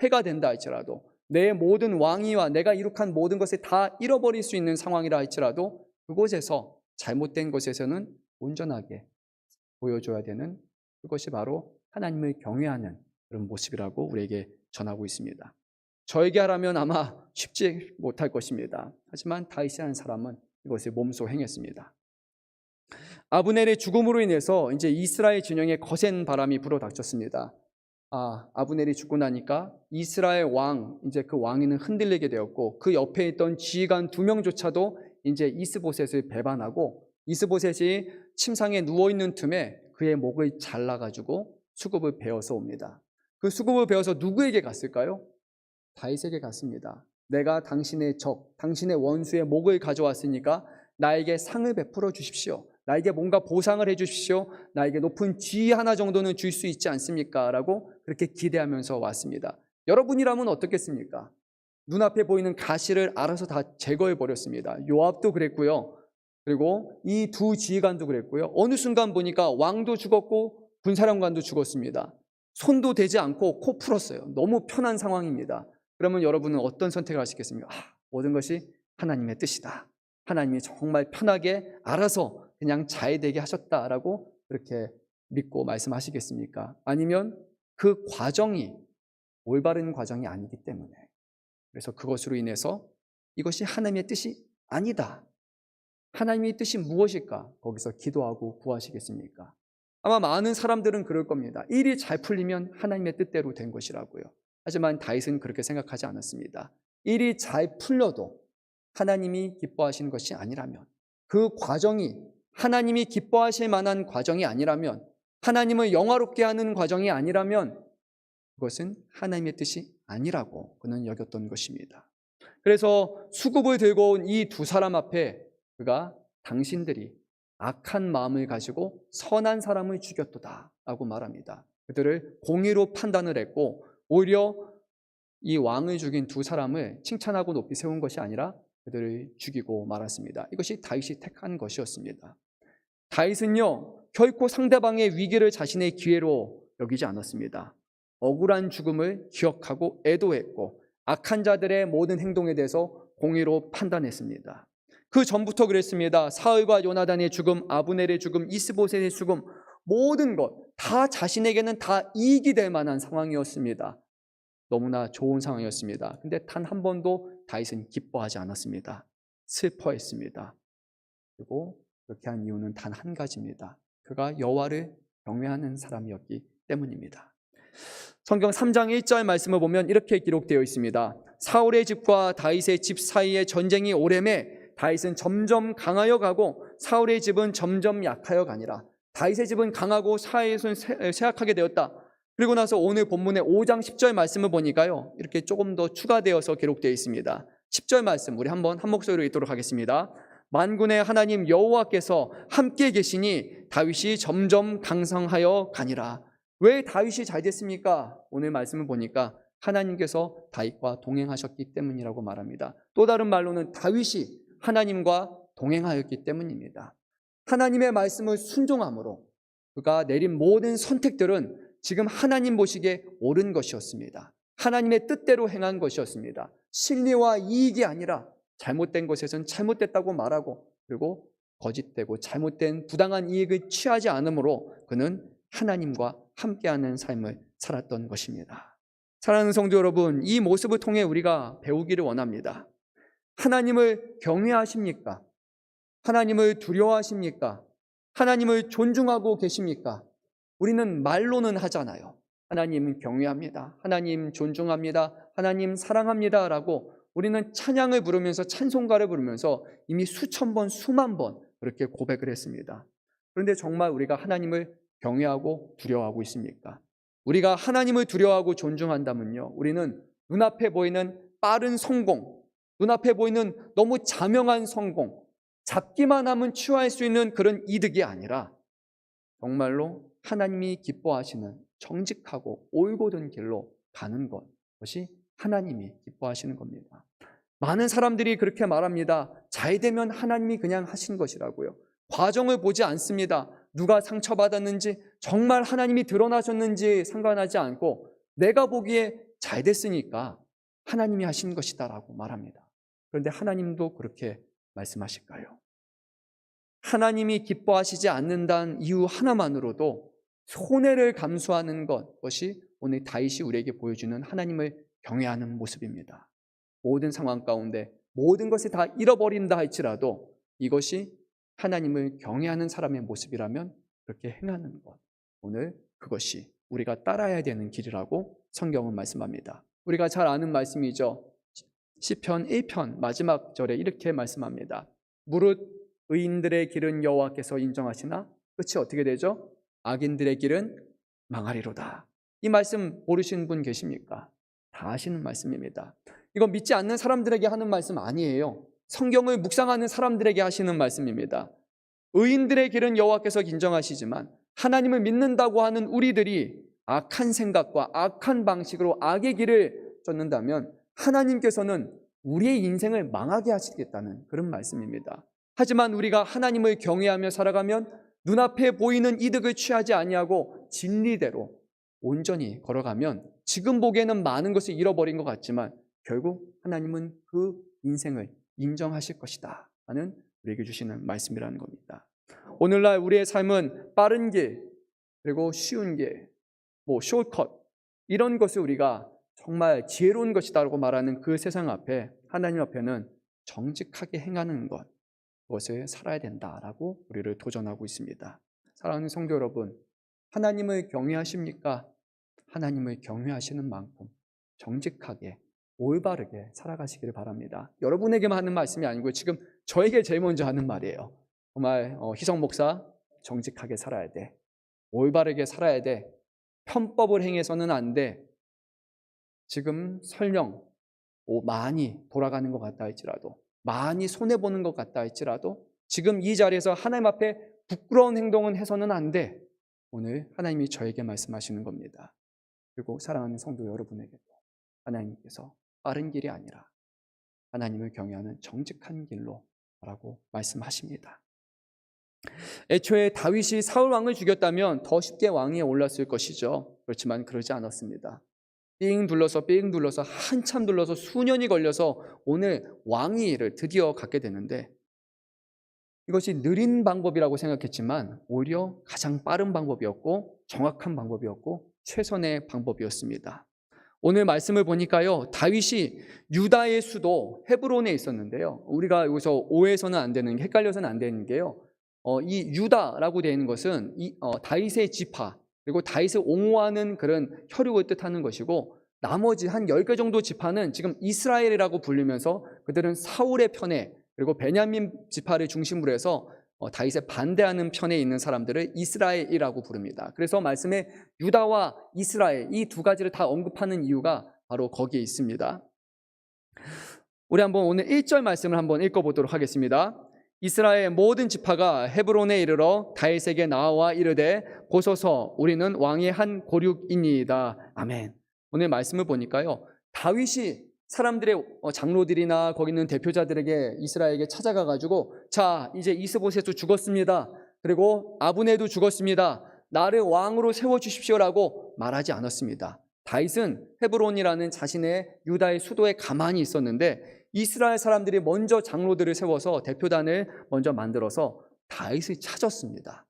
해가 된다 할지라도, 내 모든 왕위와 내가 이룩한 모든 것을 다 잃어버릴 수 있는 상황이라 할지라도 그곳에서 잘못된 것에서는 온전하게 보여줘야 되는, 그것이 바로 하나님을 경외하는 그런 모습이라고 우리에게 전하고 있습니다. 저에게 하라면 아마 쉽지 못할 것입니다. 하지만 다윗이라는 사람은 이것을 몸소 행했습니다. 아브넬의 죽음으로 인해서 이제 이스라엘 진영에 거센 바람이 불어닥쳤습니다. 아브넬이 죽고 나니까 이스라엘 왕, 이제 그 왕위는 흔들리게 되었고, 그 옆에 있던 지휘관 2명조차도 이제 이스보셋을 배반하고, 이스보셋이 침상에 누워있는 틈에 그의 목을 잘라가지고 수급을 베어서 옵니다. 그 수급을 베어서 누구에게 갔을까요? 다윗에게 갔습니다. 내가 당신의 적, 당신의 원수의 목을 가져왔으니까 나에게 상을 베풀어 주십시오. 나에게 뭔가 보상을 해 주십시오. 나에게 높은 지위 하나 정도는 줄 수 있지 않습니까? 라고 그렇게 기대하면서 왔습니다. 여러분이라면 어떻겠습니까? 눈앞에 보이는 가시를 알아서 다 제거해 버렸습니다. 요압도 그랬고요. 그리고 이 두 지휘관도 그랬고요. 어느 순간 보니까 왕도 죽었고 군사령관도 죽었습니다. 손도 대지 않고 코 풀었어요. 너무 편한 상황입니다. 그러면 여러분은 어떤 선택을 하시겠습니까? 모든 것이 하나님의 뜻이다. 하나님이 정말 편하게 알아서 그냥 잘 되게 하셨다라고 그렇게 믿고 말씀하시겠습니까? 아니면 그 과정이 올바른 과정이 아니기 때문에, 그래서 그것으로 인해서 이것이 하나님의 뜻이 아니다. 하나님의 뜻이 무엇일까? 거기서 기도하고 구하시겠습니까? 아마 많은 사람들은 그럴 겁니다. 일이 잘 풀리면 하나님의 뜻대로 된 것이라고요. 하지만 다윗은 그렇게 생각하지 않았습니다. 일이 잘 풀려도 하나님이 기뻐하시는 것이 아니라면, 그 과정이 하나님이 기뻐하실 만한 과정이 아니라면, 하나님을 영화롭게 하는 과정이 아니라면 그것은 하나님의 뜻이 아니라고 그는 여겼던 것입니다. 그래서 수급을 들고 온 이 두 사람 앞에 그가 당신들이 악한 마음을 가지고 선한 사람을 죽였도다 라고 말합니다. 그들을 공의로 판단을 했고, 오히려 이 왕을 죽인 두 사람을 칭찬하고 높이 세운 것이 아니라 그들을 죽이고 말았습니다. 이것이 다윗이 택한 것이었습니다. 다윗은요, 결코 상대방의 위기를 자신의 기회로 여기지 않았습니다. 억울한 죽음을 기억하고 애도했고, 악한 자들의 모든 행동에 대해서 공의로 판단했습니다. 그 전부터 그랬습니다. 사울과 요나단의 죽음, 아브넬의 죽음, 이스보셋의 죽음, 모든 것 다 자신에게는 다 이익이 될 만한 상황이었습니다. 너무나 좋은 상황이었습니다. 근데 단 한 번도 다윗은 기뻐하지 않았습니다. 슬퍼했습니다. 그리고 그렇게 한 이유는 단 한 가지입니다. 그가 여호와를 경외하는 사람이었기 때문입니다. 성경 3장 1절 말씀을 보면 이렇게 기록되어 있습니다. 사울의 집과 다윗의 집 사이에 전쟁이 오래매 다윗은 점점 강하여 가고 사울의 집은 점점 약하여 가니라. 다윗의 집은 강하고 사울의 집은 쇠약하게 되었다. 그리고 나서 오늘 본문의 5장 10절 말씀을 보니까요, 이렇게 조금 더 추가되어서 기록되어 있습니다. 10절 말씀 우리 한번 한 목소리로 읽도록 하겠습니다. 만군의 하나님 여호와께서 함께 계시니 다윗이 점점 강성하여 가니라. 왜 다윗이 잘 됐습니까? 오늘 말씀을 보니까 하나님께서 다윗과 동행하셨기 때문이라고 말합니다. 또 다른 말로는 다윗이 하나님과 동행하였기 때문입니다. 하나님의 말씀을 순종함으로 그가 내린 모든 선택들은 지금 하나님 보시기에 옳은 것이었습니다. 하나님의 뜻대로 행한 것이었습니다. 실리와 이익이 아니라 잘못된 것에선 잘못됐다고 말하고, 그리고 거짓되고 잘못된 부당한 이익을 취하지 않으므로 그는 하나님과 함께하는 삶을 살았던 것입니다. 사랑하는 성도 여러분, 이 모습을 통해 우리가 배우기를 원합니다. 하나님을 경외하십니까? 하나님을 두려워하십니까? 하나님을 존중하고 계십니까? 우리는 말로는 하잖아요. 하나님 경외합니다. 하나님 존중합니다. 하나님 사랑합니다 라고 우리는 찬양을 부르면서 찬송가를 부르면서 이미 수천 번, 수만 번 그렇게 고백을 했습니다. 그런데 정말 우리가 하나님을 경외하고 두려워하고 있습니까? 우리가 하나님을 두려워하고 존중한다면요, 우리는 눈앞에 보이는 빠른 성공, 눈앞에 보이는 너무 자명한 성공, 잡기만 하면 취할 수 있는 그런 이득이 아니라 정말로 하나님이 기뻐하시는 정직하고 올곧은 길로 가는 것이 하나님이 기뻐하시는 겁니다. 많은 사람들이 그렇게 말합니다. 잘 되면 하나님이 그냥 하신 것이라고요. 과정을 보지 않습니다. 누가 상처받았는지, 정말 하나님이 드러나셨는지 상관하지 않고 내가 보기에 잘 됐으니까 하나님이 하신 것이다라고 말합니다. 그런데 하나님도 그렇게 말씀하실까요? 하나님이 기뻐하시지 않는다는 이유 하나만으로도 손해를 감수하는 것이 오늘 다윗이 우리에게 보여주는 하나님을 경외하는 모습입니다. 모든 상황 가운데 모든 것을 다 잃어버린다 할지라도 이것이 하나님을 경외하는 사람의 모습이라면 그렇게 행하는 것, 오늘 그것이 우리가 따라야 되는 길이라고 성경은 말씀합니다. 우리가 잘 아는 말씀이죠. 시편 1편 마지막 절에 이렇게 말씀합니다. 무릇 의인들의 길은 여호와께서 인정하시나 끝이 어떻게 되죠? 악인들의 길은 망하리로다. 이 말씀 모르시는 분 계십니까? 다 아시는 말씀입니다. 이건 믿지 않는 사람들에게 하는 말씀 아니에요. 성경을 묵상하는 사람들에게 하시는 말씀입니다. 의인들의 길은 여호와께서 인정하시지만 하나님을 믿는다고 하는 우리들이 악한 생각과 악한 방식으로 악의 길을 쫓는다면 하나님께서는 우리의 인생을 망하게 하시겠다는 그런 말씀입니다. 하지만 우리가 하나님을 경외하며 살아가면 눈앞에 보이는 이득을 취하지 아니하고 진리대로 온전히 걸어가면 지금 보기에는 많은 것을 잃어버린 것 같지만 결국 하나님은 그 인생을 인정하실 것이다 하는 우리에게 주시는 말씀이라는 겁니다. 오늘날 우리의 삶은 빠른 길, 그리고 쉬운 길, 숏컷 이런 것을 우리가 정말 지혜로운 것이다라고 말하는 그 세상 앞에 하나님 앞에는 정직하게 행하는 것, 그것을 살아야 된다라고 우리를 도전하고 있습니다. 사랑하는 성도 여러분, 하나님을 경외하십니까? 하나님을 경외하시는 만큼 정직하게 올바르게 살아가시기를 바랍니다. 여러분에게만 하는 말씀이 아니고 지금 저에게 제일 먼저 하는 말이에요. 정말 희성 목사, 정직하게 살아야 돼. 올바르게 살아야 돼. 편법을 행해서는 안 돼. 지금 설령 많이 돌아가는 것 같다 할지라도, 많이 손해보는 것 같다 할지라도 지금 이 자리에서 하나님 앞에 부끄러운 행동은 해서는 안 돼. 오늘 하나님이 저에게 말씀하시는 겁니다. 그리고 사랑하는 성도 여러분에게도 하나님께서 빠른 길이 아니라 하나님을 경외하는 정직한 길로 라고 말씀하십니다. 애초에 다윗이 사울 왕을 죽였다면 더 쉽게 왕위에 올랐을 것이죠. 그렇지만 그러지 않았습니다. 삥 둘러서 한참 둘러서 수년이 걸려서 오늘 왕위를 드디어 갖게 되는데, 이것이 느린 방법이라고 생각했지만 오히려 가장 빠른 방법이었고 정확한 방법이었고 최선의 방법이었습니다. 오늘 말씀을 보니까요, 다윗이 유다의 수도 헤브론에 있었는데요, 우리가 여기서 오해서는 안 되는 게, 헷갈려서는 안 되는 게요, 이 유다라고 되어 있는 것은 다윗의 지파, 그리고 다윗을 옹호하는 그런 혈육을 뜻하는 것이고, 나머지 한 10개 정도 지파는 지금 이스라엘이라고 불리면서 그들은 사울의 편에, 그리고 베냐민 지파를 중심으로 해서 다윗에 반대하는 편에 있는 사람들을 이스라엘이라고 부릅니다. 그래서 말씀에 유다와 이스라엘 이 두 가지를 다 언급하는 이유가 바로 거기에 있습니다. 우리 한번 오늘 1절 말씀을 한번 읽어보도록 하겠습니다. 이스라엘의 모든 지파가 헤브론에 이르러 다윗에게 나와 이르되 보소서 우리는 왕의 한 고륙이니이다. 아멘. 오늘 말씀을 보니까요, 다윗이 사람들의 장로들이나 거기 있는 대표자들에게, 이스라엘에게 찾아가가지고, 자 이제 이스보셋도 죽었습니다, 그리고 아브네도 죽었습니다, 나를 왕으로 세워주십시오라고 말하지 않았습니다. 다윗은 헤브론이라는 자신의 유다의 수도에 가만히 있었는데 이스라엘 사람들이 먼저 장로들을 세워서 대표단을 먼저 만들어서 다윗을 찾았습니다.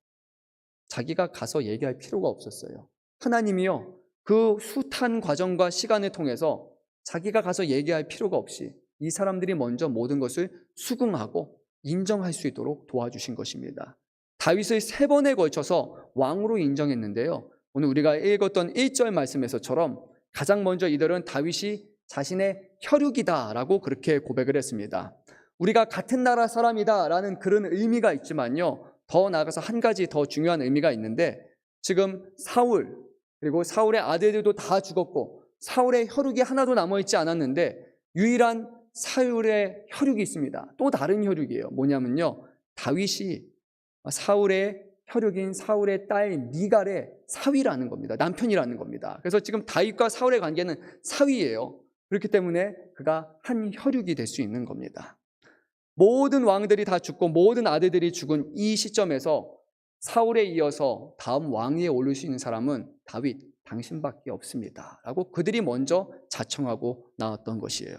자기가 가서 얘기할 필요가 없었어요. 하나님이요, 그 숱한 과정과 시간을 통해서 자기가 가서 얘기할 필요가 없이 이 사람들이 먼저 모든 것을 수긍하고 인정할 수 있도록 도와주신 것입니다. 다윗을 3번에 걸쳐서 왕으로 인정했는데요, 오늘 우리가 읽었던 1절 말씀에서처럼 가장 먼저 이들은 다윗이 자신의 혈육이다라고 그렇게 고백을 했습니다. 우리가 같은 나라 사람이다라는 그런 의미가 있지만요, 더 나아가서 한 가지 더 중요한 의미가 있는데, 지금 사울, 그리고 사울의 아들들도 다 죽었고 사울의 혈육이 하나도 남아있지 않았는데 유일한 사울의 혈육이 있습니다. 또 다른 혈육이에요. 뭐냐면요, 다윗이 사울의 혈육인 사울의 딸 미갈의 사위라는 겁니다. 남편이라는 겁니다. 그래서 지금 다윗과 사울의 관계는 사위예요. 그렇기 때문에 그가 한 혈육이 될 수 있는 겁니다. 모든 왕들이 다 죽고 모든 아들들이 죽은 이 시점에서 사울에 이어서 다음 왕위에 오를 수 있는 사람은 다윗 당신밖에 없습니다 라고 그들이 먼저 자청하고 나왔던 것이에요.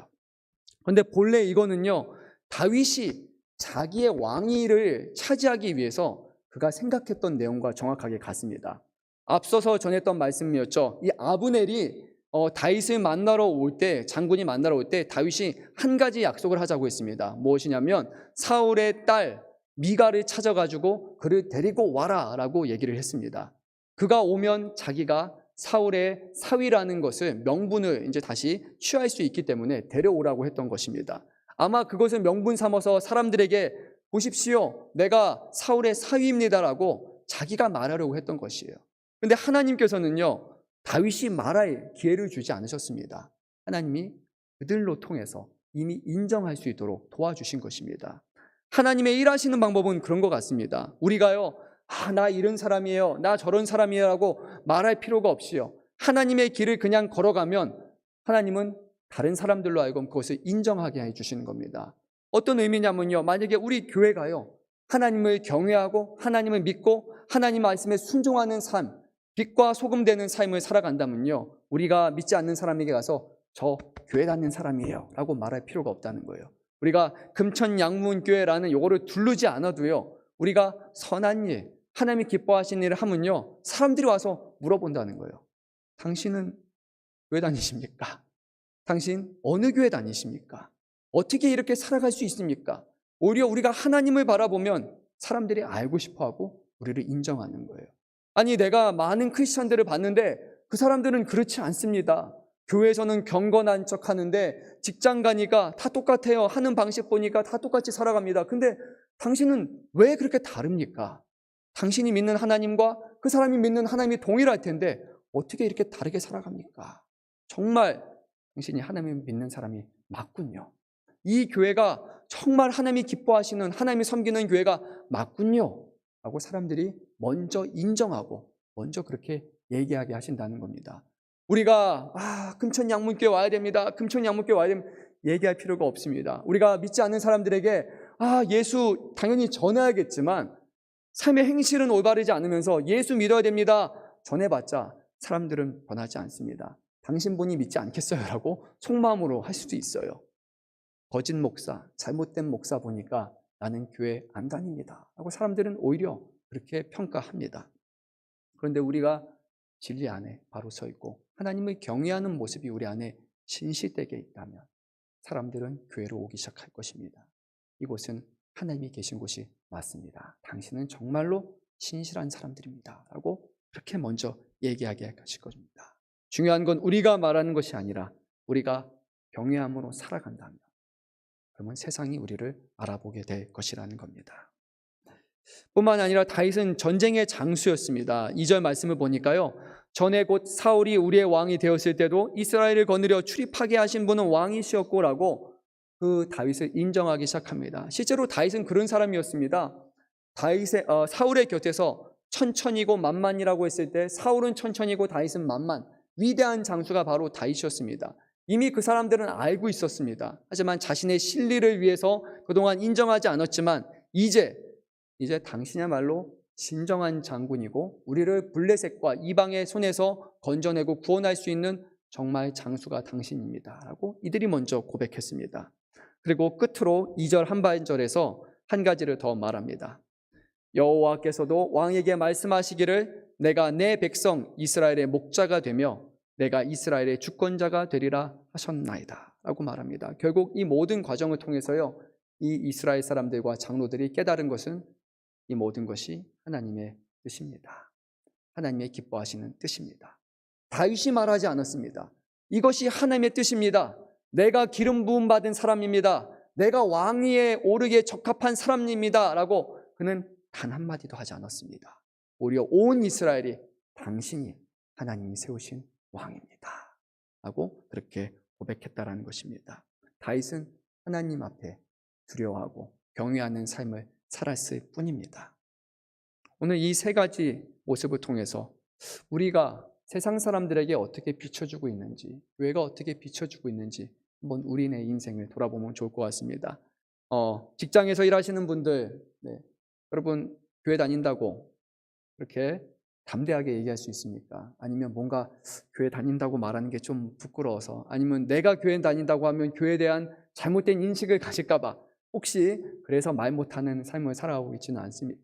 그런데 본래 이거는요, 다윗이 자기의 왕위를 차지하기 위해서 그가 생각했던 내용과 정확하게 같습니다. 앞서서 전했던 말씀이었죠. 이 아브넬이 다윗을 만나러 올 때, 장군이 만나러 올 때 다윗이 한 가지 약속을 하자고 했습니다. 무엇이냐면 사울의 딸 미가를 찾아가지고 그를 데리고 와라라고 얘기를 했습니다. 그가 오면 자기가 사울의 사위라는 것을 명분을 이제 다시 취할 수 있기 때문에 데려오라고 했던 것입니다. 아마 그것을 명분 삼아서 사람들에게 보십시오, 내가 사울의 사위입니다라고 자기가 말하려고 했던 것이에요. 그런데 하나님께서는요, 다윗이 말할 기회를 주지 않으셨습니다. 하나님이 그들로 통해서 이미 인정할 수 있도록 도와주신 것입니다. 하나님의 일하시는 방법은 그런 것 같습니다. 우리가요, 나 이런 사람이에요, 나 저런 사람이에요 라고 말할 필요가 없이요, 하나님의 길을 그냥 걸어가면 하나님은 다른 사람들로 하여금 그것을 인정하게 해주시는 겁니다. 어떤 의미냐면요, 만약에 우리 교회가요, 하나님을 경외하고 하나님을 믿고 하나님 말씀에 순종하는 삶, 빛과 소금 되는 삶을 살아간다면요, 우리가 믿지 않는 사람에게 가서 저 교회 다니는 사람이에요 라고 말할 필요가 없다는 거예요. 우리가 금천양문교회라는 요거를 두르지 않아도요, 우리가 선한 일, 하나님이 기뻐하시는 일을 하면요, 사람들이 와서 물어본다는 거예요. 당신은 교회 다니십니까? 당신 어느 교회 다니십니까? 어떻게 이렇게 살아갈 수 있습니까? 오히려 우리가 하나님을 바라보면 사람들이 알고 싶어하고 우리를 인정하는 거예요. 아니, 내가 많은 크리스천들을 봤는데 그 사람들은 그렇지 않습니다. 교회에서는 경건한 척 하는데 직장 가니까 다 똑같아요. 하는 방식 보니까 다 똑같이 살아갑니다. 근데 당신은 왜 그렇게 다릅니까? 당신이 믿는 하나님과 그 사람이 믿는 하나님이 동일할 텐데 어떻게 이렇게 다르게 살아갑니까? 정말 당신이 하나님을 믿는 사람이 맞군요. 이 교회가 정말 하나님이 기뻐하시는, 하나님이 섬기는 교회가 맞군요 하고 사람들이 먼저 인정하고 먼저 그렇게 얘기하게 하신다는 겁니다. 우리가 금천양문교회 와야 됩니다, 금천양문교회 와야 됩니다 얘기할 필요가 없습니다. 우리가 믿지 않는 사람들에게 예수 당연히 전해야겠지만 삶의 행실은 올바르지 않으면서 예수 믿어야 됩니다 전해봤자 사람들은 변하지 않습니다. 당신분이 믿지 않겠어요 라고 속마음으로 할 수도 있어요. 거짓 목사, 잘못된 목사 보니까 나는 교회 안 다닙니다 하고 사람들은 오히려 그렇게 평가합니다. 그런데 우리가 진리 안에 바로 서 있고 하나님을 경외하는 모습이 우리 안에 신실되게 있다면 사람들은 교회로 오기 시작할 것입니다. 이곳은 하나님이 계신 곳이 맞습니다. 당신은 정말로 신실한 사람들입니다 라고 그렇게 먼저 얘기하게 하실 것입니다. 중요한 건 우리가 말하는 것이 아니라 우리가 경외함으로 살아간다면 그러면 세상이 우리를 알아보게 될 것이라는 겁니다. 뿐만 아니라 다윗은 전쟁의 장수였습니다. 2절 말씀을 보니까요, 전에 곧 사울이 우리의 왕이 되었을 때도 이스라엘을 거느려 출입하게 하신 분은 왕이시었고 라고 그 다윗을 인정하기 시작합니다. 실제로 다윗은 그런 사람이었습니다. 사울의 곁에서 천천히고 만만이라고 했을 때 사울은 천천히고 다윗은 만만, 위대한 장수가 바로 다윗이었습니다. 이미 그 사람들은 알고 있었습니다. 하지만 자신의 실리를 위해서 그동안 인정하지 않았지만 이제 당신이야말로 진정한 장군이고 우리를 블레셋과 이방의 손에서 건져내고 구원할 수 있는 정말 장수가 당신입니다 라고 이들이 먼저 고백했습니다. 그리고 끝으로 2절 한반절에서 한 가지를 더 말합니다. 여호와께서도 왕에게 말씀하시기를 내가 내 백성 이스라엘의 목자가 되며 내가 이스라엘의 주권자가 되리라 하셨나이다 라고 말합니다. 결국 이 모든 과정을 통해서요, 이 이스라엘 사람들과 장로들이 깨달은 것은 이 모든 것이 하나님의 뜻입니다. 하나님의 기뻐하시는 뜻입니다. 다윗이 말하지 않았습니다. 이것이 하나님의 뜻입니다. 내가 기름 부음 받은 사람입니다. 내가 왕위에 오르기에 적합한 사람입니다 라고 그는 단 한마디도 하지 않았습니다. 오히려 온 이스라엘이 당신이 하나님이 세우신 왕입니다 라고 그렇게 고백했다라는 것입니다. 다윗은 하나님 앞에 두려워하고 경외하는 삶을 살았을 뿐입니다. 오늘 이 세 가지 모습을 통해서 우리가 세상 사람들에게 어떻게 비춰주고 있는지, 교회가 어떻게 비춰주고 있는지 한번 우리네 인생을 돌아보면 좋을 것 같습니다. 직장에서 일하시는 분들, 여러분 교회 다닌다고 그렇게 담대하게 얘기할 수 있습니까? 아니면 뭔가 교회 다닌다고 말하는 게 좀 부끄러워서, 아니면 내가 교회 다닌다고 하면 교회에 대한 잘못된 인식을 가질까 봐 혹시 그래서 말 못하는 삶을 살아가고 있지는 않습니다.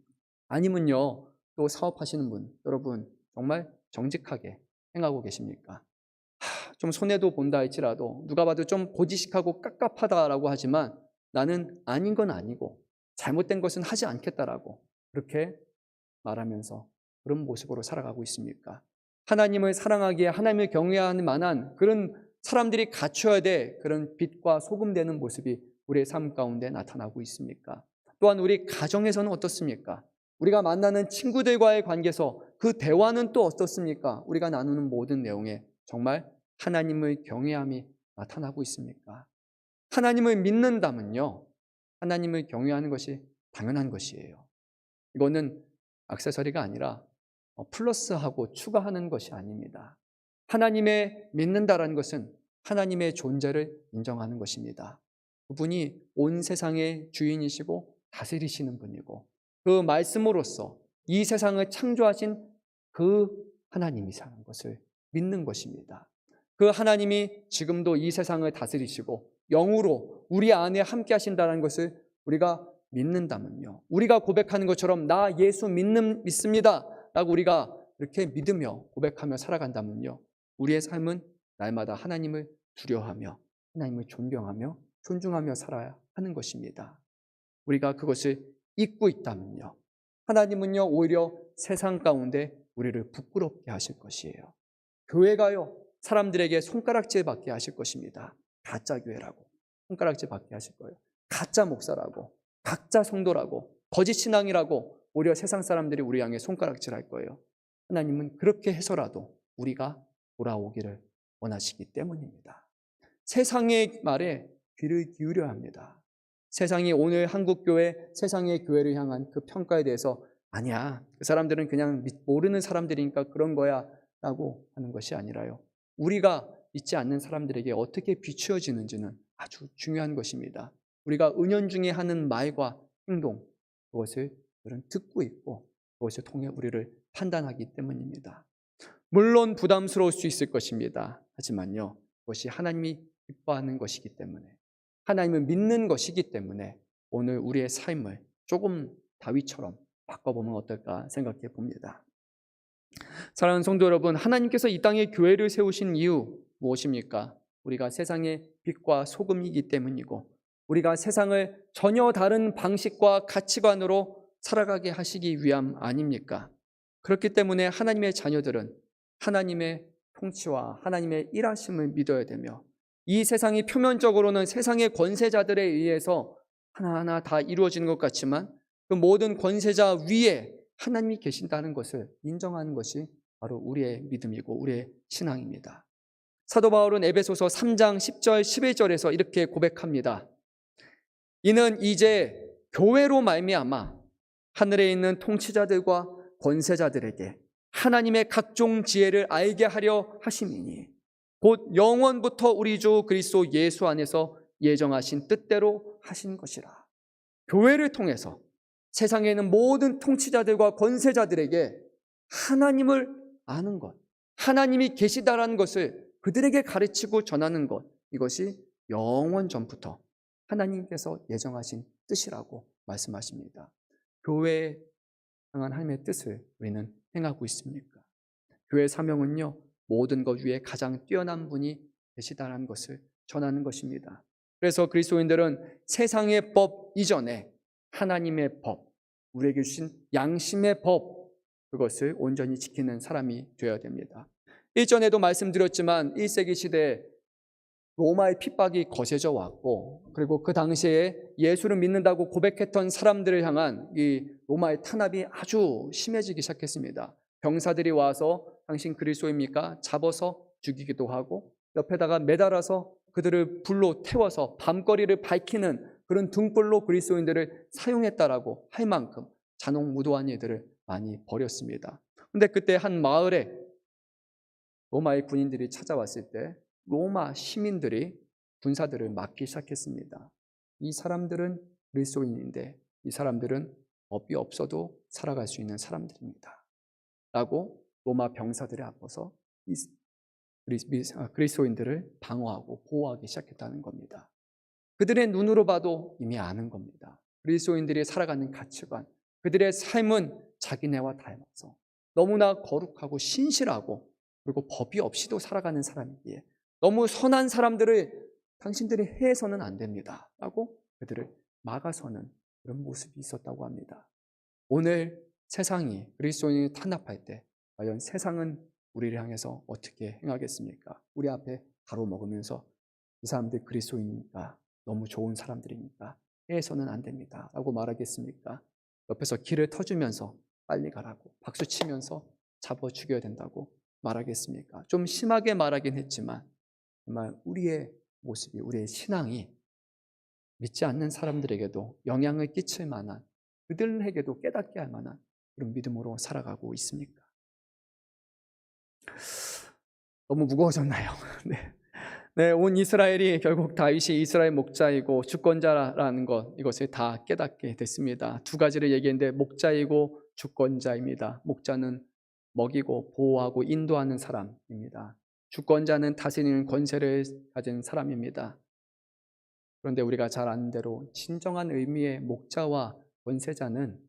아니면요, 또 사업하시는 분, 여러분 정말 정직하게 행하고 계십니까? 좀 손해도 본다 할지라도 누가 봐도 좀 고지식하고 깝깝하다라고 하지만 나는 아닌 건 아니고 잘못된 것은 하지 않겠다라고 그렇게 말하면서 그런 모습으로 살아가고 있습니까? 하나님을 사랑하기에 하나님을 경외하는 만한 그런 사람들이 갖춰야 될 그런 빛과 소금 되는 모습이 우리의 삶 가운데 나타나고 있습니까? 또한 우리 가정에서는 어떻습니까? 우리가 만나는 친구들과의 관계에서 그 대화는 또 어떻습니까? 우리가 나누는 모든 내용에 정말 하나님을 경외함이 나타나고 있습니까? 하나님을 믿는다면요, 하나님을 경외하는 것이 당연한 것이에요. 이거는 액세서리가 아니라 플러스하고 추가하는 것이 아닙니다. 하나님의 믿는다라는 것은 하나님의 존재를 인정하는 것입니다. 그분이 온 세상의 주인이시고 다스리시는 분이고 그 말씀으로써 이 세상을 창조하신 그 하나님이라는 것을 믿는 것입니다. 그 하나님이 지금도 이 세상을 다스리시고 영으로 우리 안에 함께 하신다는 것을 우리가 믿는다면요, 우리가 고백하는 것처럼 나 예수 믿습니다 라고 우리가 이렇게 믿으며 고백하며 살아간다면요, 우리의 삶은 날마다 하나님을 두려워하며 하나님을 존경하며 존중하며 살아야 하는 것입니다. 우리가 그것을 잊고 있다면요, 하나님은요 오히려 세상 가운데 우리를 부끄럽게 하실 것이에요. 교회가요 사람들에게 손가락질 받게 하실 것입니다. 가짜 교회라고 손가락질 받게 하실 거예요. 가짜 목사라고, 가짜 성도라고, 거짓 신앙이라고 오히려 세상 사람들이 우리 향해 손가락질 할 거예요. 하나님은 그렇게 해서라도 우리가 돌아오기를 원하시기 때문입니다. 세상의 말에 귀를 기울여야 합니다. 세상이 오늘 한국교회, 세상의 교회를 향한 그 평가에 대해서 아니야, 그 사람들은 그냥 모르는 사람들이니까 그런 거야 라고 하는 것이 아니라요, 우리가 믿지 않는 사람들에게 어떻게 비추어지는지는 아주 중요한 것입니다. 우리가 은연중에 하는 말과 행동, 그것을 우리는 듣고 있고 그것을 통해 우리를 판단하기 때문입니다. 물론 부담스러울 수 있을 것입니다. 하지만요, 그것이 하나님이 기뻐하는 것이기 때문에, 하나님을 믿는 것이기 때문에 오늘 우리의 삶을 조금 다윗처럼 바꿔보면 어떨까 생각해 봅니다. 사랑하는 성도 여러분, 하나님께서 이 땅에 교회를 세우신 이유 무엇입니까? 우리가 세상의 빛과 소금이기 때문이고 우리가 세상을 전혀 다른 방식과 가치관으로 살아가게 하시기 위함 아닙니까? 그렇기 때문에 하나님의 자녀들은 하나님의 통치와 하나님의 일하심을 믿어야 되며, 이 세상이 표면적으로는 세상의 권세자들에 의해서 하나하나 다 이루어지는 것 같지만 그 모든 권세자 위에 하나님이 계신다는 것을 인정하는 것이 바로 우리의 믿음이고 우리의 신앙입니다. 사도 바울은 에베소서 3장 10절 11절에서 이렇게 고백합니다. 이는 이제 교회로 말미암아 하늘에 있는 통치자들과 권세자들에게 하나님의 각종 지혜를 알게 하려 하심이니 곧 영원부터 우리 주 그리스도 예수 안에서 예정하신 뜻대로 하신 것이라. 교회를 통해서 세상에 있는 모든 통치자들과 권세자들에게 하나님을 아는 것, 하나님이 계시다라는 것을 그들에게 가르치고 전하는 것, 이것이 영원 전부터 하나님께서 예정하신 뜻이라고 말씀하십니다. 교회에 향한 하나님의 뜻을 우리는 행하고 있습니까? 교회의 사명은요, 모든 것 위에 가장 뛰어난 분이 계시다는 것을 전하는 것입니다. 그래서 그리스도인들은 세상의 법 이전에 하나님의 법, 우리에게 주신 양심의 법, 그것을 온전히 지키는 사람이 되어야 됩니다. 일전에도 말씀드렸지만 1세기 시대에 로마의 핍박이 거세져 왔고, 그리고 그 당시에 예수를 믿는다고 고백했던 사람들을 향한 이 로마의 탄압이 아주 심해지기 시작했습니다. 병사들이 와서 당신 그리스도입니까? 잡아서 죽이기도 하고 옆에다가 매달아서 그들을 불로 태워서 밤거리를 밝히는 그런 등불로 그리스도인들을 사용했다라고 할 만큼 잔혹무도한 일들을 많이 벌였습니다. 근데 그때 한 마을에 로마의 군인들이 찾아왔을 때 로마 시민들이 군사들을 막기 시작했습니다. 이 사람들은 그리스도인인데 이 사람들은 법이 없어도 살아갈 수 있는 사람들입니다 라고 로마 병사들이 앞서서 그리스도인들을 방어하고 보호하기 시작했다는 겁니다. 그들의 눈으로 봐도 이미 아는 겁니다. 그리스도인들이 살아가는 가치관, 그들의 삶은 자기네와 닮아서 너무나 거룩하고 신실하고 그리고 법이 없이도 살아가는 사람이기에 너무 선한 사람들을 당신들이 해서는 안 됩니다 라고 그들을 막아서는 그런 모습이 있었다고 합니다. 오늘 세상이 그리스도인이 탄압할 때 과연 세상은 우리를 향해서 어떻게 행하겠습니까? 우리 앞에 가로먹으면서 이 사람들 그리스도인이니까 너무 좋은 사람들이니까 해서는 안 됩니다 라고 말하겠습니까? 옆에서 길을 터주면서 빨리 가라고 박수치면서 잡아 죽여야 된다고 말하겠습니까? 좀 심하게 말하긴 했지만 정말 우리의 모습이, 우리의 신앙이 믿지 않는 사람들에게도 영향을 끼칠 만한, 그들에게도 깨닫게 할 만한 그런 믿음으로 살아가고 있습니까? 너무 무거워졌나요? 네. 네, 온 이스라엘이 결국 다윗이 이스라엘 목자이고 주권자라는 것, 이것을 다 깨닫게 됐습니다. 두 가지를 얘기했는데 목자이고 주권자입니다. 목자는 먹이고 보호하고 인도하는 사람입니다. 주권자는 다스리는 권세를 가진 사람입니다. 그런데 우리가 잘 아는 대로 진정한 의미의 목자와 권세자는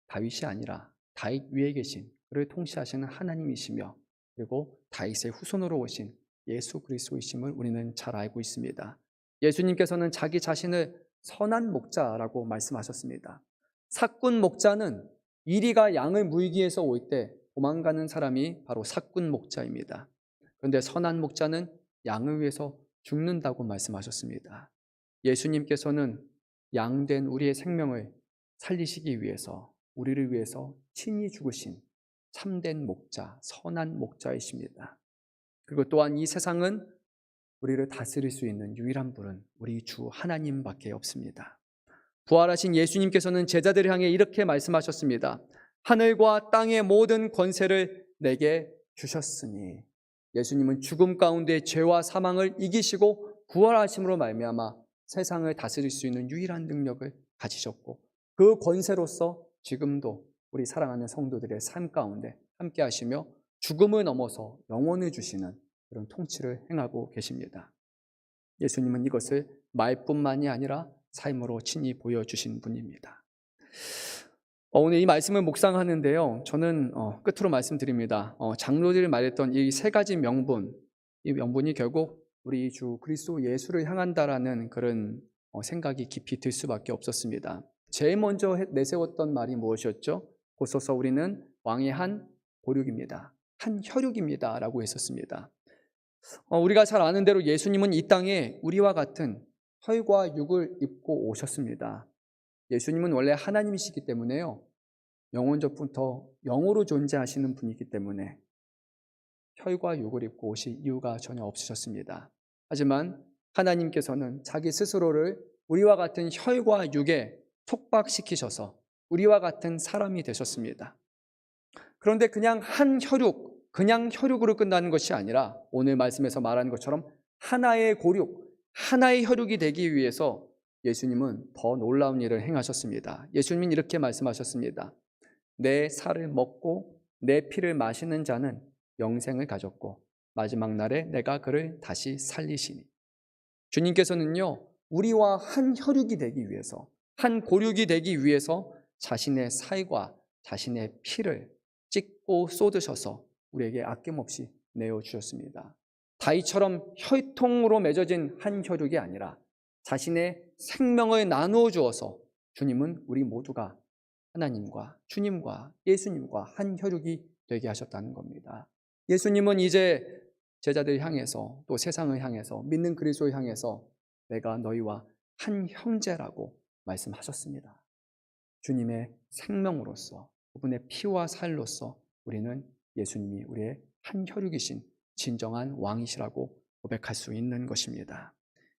다윗이 아니라 다윗 위에 계신 그를 통치하시는 하나님이시며, 그리고 다윗의 후손으로 오신 예수 그리스도이심을 우리는 잘 알고 있습니다. 예수님께서는 자기 자신을 선한 목자라고 말씀하셨습니다. 삭군 목자는 이리가 양을 물기 위해서 올 때 도망가는 사람이 바로 삭군 목자입니다. 그런데 선한 목자는 양을 위해서 죽는다고 말씀하셨습니다. 예수님께서는 양된 우리의 생명을 살리시기 위해서, 우리를 위해서 친히 죽으신 참된 목자, 선한 목자이십니다. 그리고 또한 이 세상은 우리를 다스릴 수 있는 유일한 분은 우리 주 하나님밖에 없습니다. 부활하신 예수님께서는 제자들을 향해 이렇게 말씀하셨습니다. 하늘과 땅의 모든 권세를 내게 주셨으니, 예수님은 죽음 가운데 죄와 사망을 이기시고 부활하심으로 말미암아 세상을 다스릴 수 있는 유일한 능력을 가지셨고, 그 권세로서 지금도 우리 사랑하는 성도들의 삶 가운데 함께 하시며 죽음을 넘어서 영원을 주시는 그런 통치를 행하고 계십니다. 예수님은 이것을 말뿐만이 아니라 삶으로 친히 보여주신 분입니다. 오늘 이 말씀을 묵상하는데요, 저는 끝으로 말씀드립니다. 장로들이 말했던 이 세 가지 명분, 이 명분이 결국 우리 주 그리스도 예수를 향한다라는 그런 생각이 깊이 들 수밖에 없었습니다. 제일 먼저 내세웠던 말이 무엇이었죠? 보소서 우리는 왕의 한 고륙입니다, 한 혈육입니다 라고 했었습니다. 우리가 잘 아는 대로 예수님은 이 땅에 우리와 같은 혈과 육을 입고 오셨습니다. 예수님은 원래 하나님이시기 때문에요, 영원전부터 영으로 존재하시는 분이기 때문에 혈과 육을 입고 오실 이유가 전혀 없으셨습니다. 하지만 하나님께서는 자기 스스로를 우리와 같은 혈과 육에 속박시키셔서 우리와 같은 사람이 되셨습니다. 그런데 그냥 한 혈육, 그냥 혈육으로 끝나는 것이 아니라 오늘 말씀에서 말하는 것처럼 하나의 고륙, 하나의 혈육이 되기 위해서 예수님은 더 놀라운 일을 행하셨습니다. 예수님은 이렇게 말씀하셨습니다. 내 살을 먹고 내 피를 마시는 자는 영생을 가졌고 마지막 날에 내가 그를 다시 살리시니. 주님께서는요, 우리와 한 혈육이 되기 위해서, 한 고륙이 되기 위해서 자신의 살과 자신의 피를 찢고 쏟으셔서 우리에게 아낌없이 내어주셨습니다. 다윗처럼 혈통으로 맺어진 한 혈육이 아니라 자신의 생명을 나누어 주어서 주님은 우리 모두가 하나님과 주님과 예수님과 한 혈육이 되게 하셨다는 겁니다. 예수님은 이제 제자들 향해서, 또 세상을 향해서, 믿는 그리스도를 향해서 내가 너희와 한 형제라고 말씀하셨습니다. 주님의 생명으로서, 그분의 피와 살로서 우리는 예수님이 우리의 한 혈육이신 진정한 왕이시라고 고백할 수 있는 것입니다.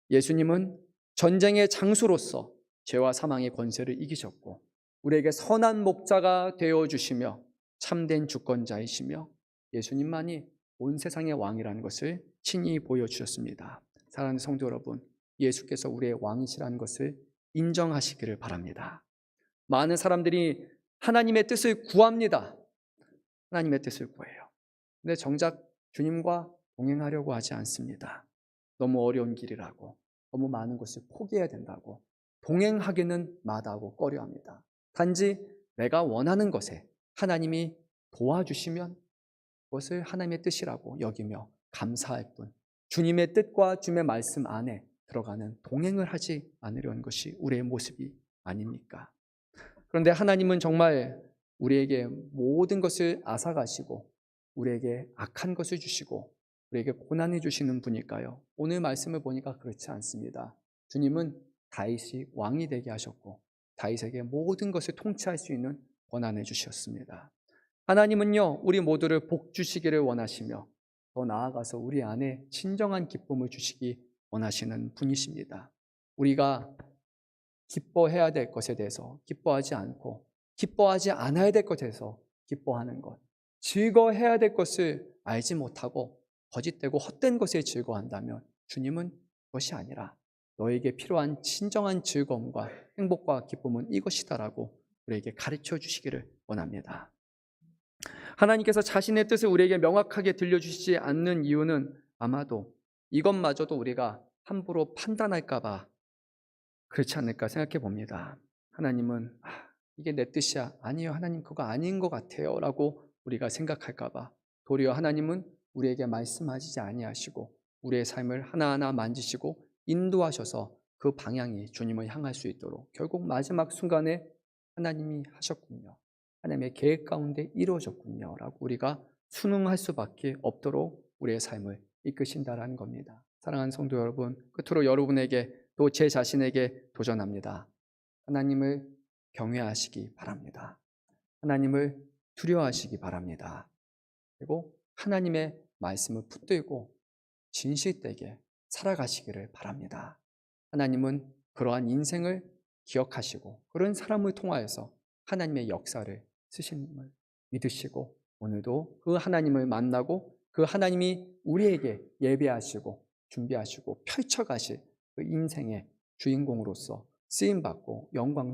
예수님은 전쟁의 장수로서 죄와 사망의 권세를 이기셨고 우리에게 선한 목자가 되어주시며 참된 주권자이시며 예수님만이 온 세상의 왕이라는 것을 친히 보여주셨습니다. 사랑하는 성도 여러분, 예수께서 우리의 왕이시라는 것을 인정하시기를 바랍니다. 많은 사람들이 하나님의 뜻을 구합니다. 하나님의 뜻을 구해요. 근데 정작 주님과 동행하려고 하지 않습니다. 너무 어려운 길이라고, 너무 많은 것을 포기해야 된다고, 동행하기는 마다하고 꺼려합니다. 단지 내가 원하는 것에 하나님이 도와주시면 그것을 하나님의 뜻이라고 여기며 감사할 뿐, 주님의 뜻과 주님의 말씀 안에 들어가는 동행을 하지 않으려는 것이 우리의 모습이 아닙니까? 그런데 하나님은 정말 우리에게 모든 것을 앗아가시고 우리에게 악한 것을 주시고 우리에게 고난을 주시는 분일까요? 오늘 말씀을 보니까 그렇지 않습니다. 주님은 다윗이 왕이 되게 하셨고 다윗에게 모든 것을 통치할 수 있는 권한을 주셨습니다. 하나님은요, 우리 모두를 복 주시기를 원하시며 더 나아가서 우리 안에 진정한 기쁨을 주시기 원하시는 분이십니다. 우리가 기뻐해야 될 것에 대해서 기뻐하지 않고 기뻐하지 않아야 될 것에 대해서 기뻐하는 것, 즐거워해야 될 것을 알지 못하고 거짓되고 헛된 것에 즐거워한다면 주님은 그것이 아니라 너에게 필요한 진정한 즐거움과 행복과 기쁨은 이것이다라고 우리에게 가르쳐 주시기를 원합니다. 하나님께서 자신의 뜻을 우리에게 명확하게 들려주시지 않는 이유는 아마도 이것마저도 우리가 함부로 판단할까 봐 그렇지 않을까 생각해 봅니다. 하나님은 이게 내 뜻이야. 아니요, 하나님 그거 아닌 것 같아요 라고 우리가 생각할까 봐 도리어 하나님은 우리에게 말씀하시지 아니하시고 우리의 삶을 하나하나 만지시고 인도하셔서 그 방향이 주님을 향할 수 있도록 결국 마지막 순간에 하나님이 하셨군요. 하나님의 계획 가운데 이루어졌군요 라고 우리가 순응할 수밖에 없도록 우리의 삶을 이끄신다라는 겁니다. 사랑하는 성도 여러분, 끝으로 여러분에게 또 제 자신에게 도전합니다. 하나님을 경외하시기 바랍니다. 하나님을 두려워하시기 바랍니다. 그리고 하나님의 말씀을 붙들고 진실되게 살아가시기를 바랍니다. 하나님은 그러한 인생을 기억하시고 그런 사람을 통하여서 하나님의 역사를 쓰심을 믿으시고 오늘도 그 하나님을 만나고 그 하나님이 우리에게 예배하시고 준비하시고 펼쳐가실 그 인생의 주인공으로서 쓰임받고 영광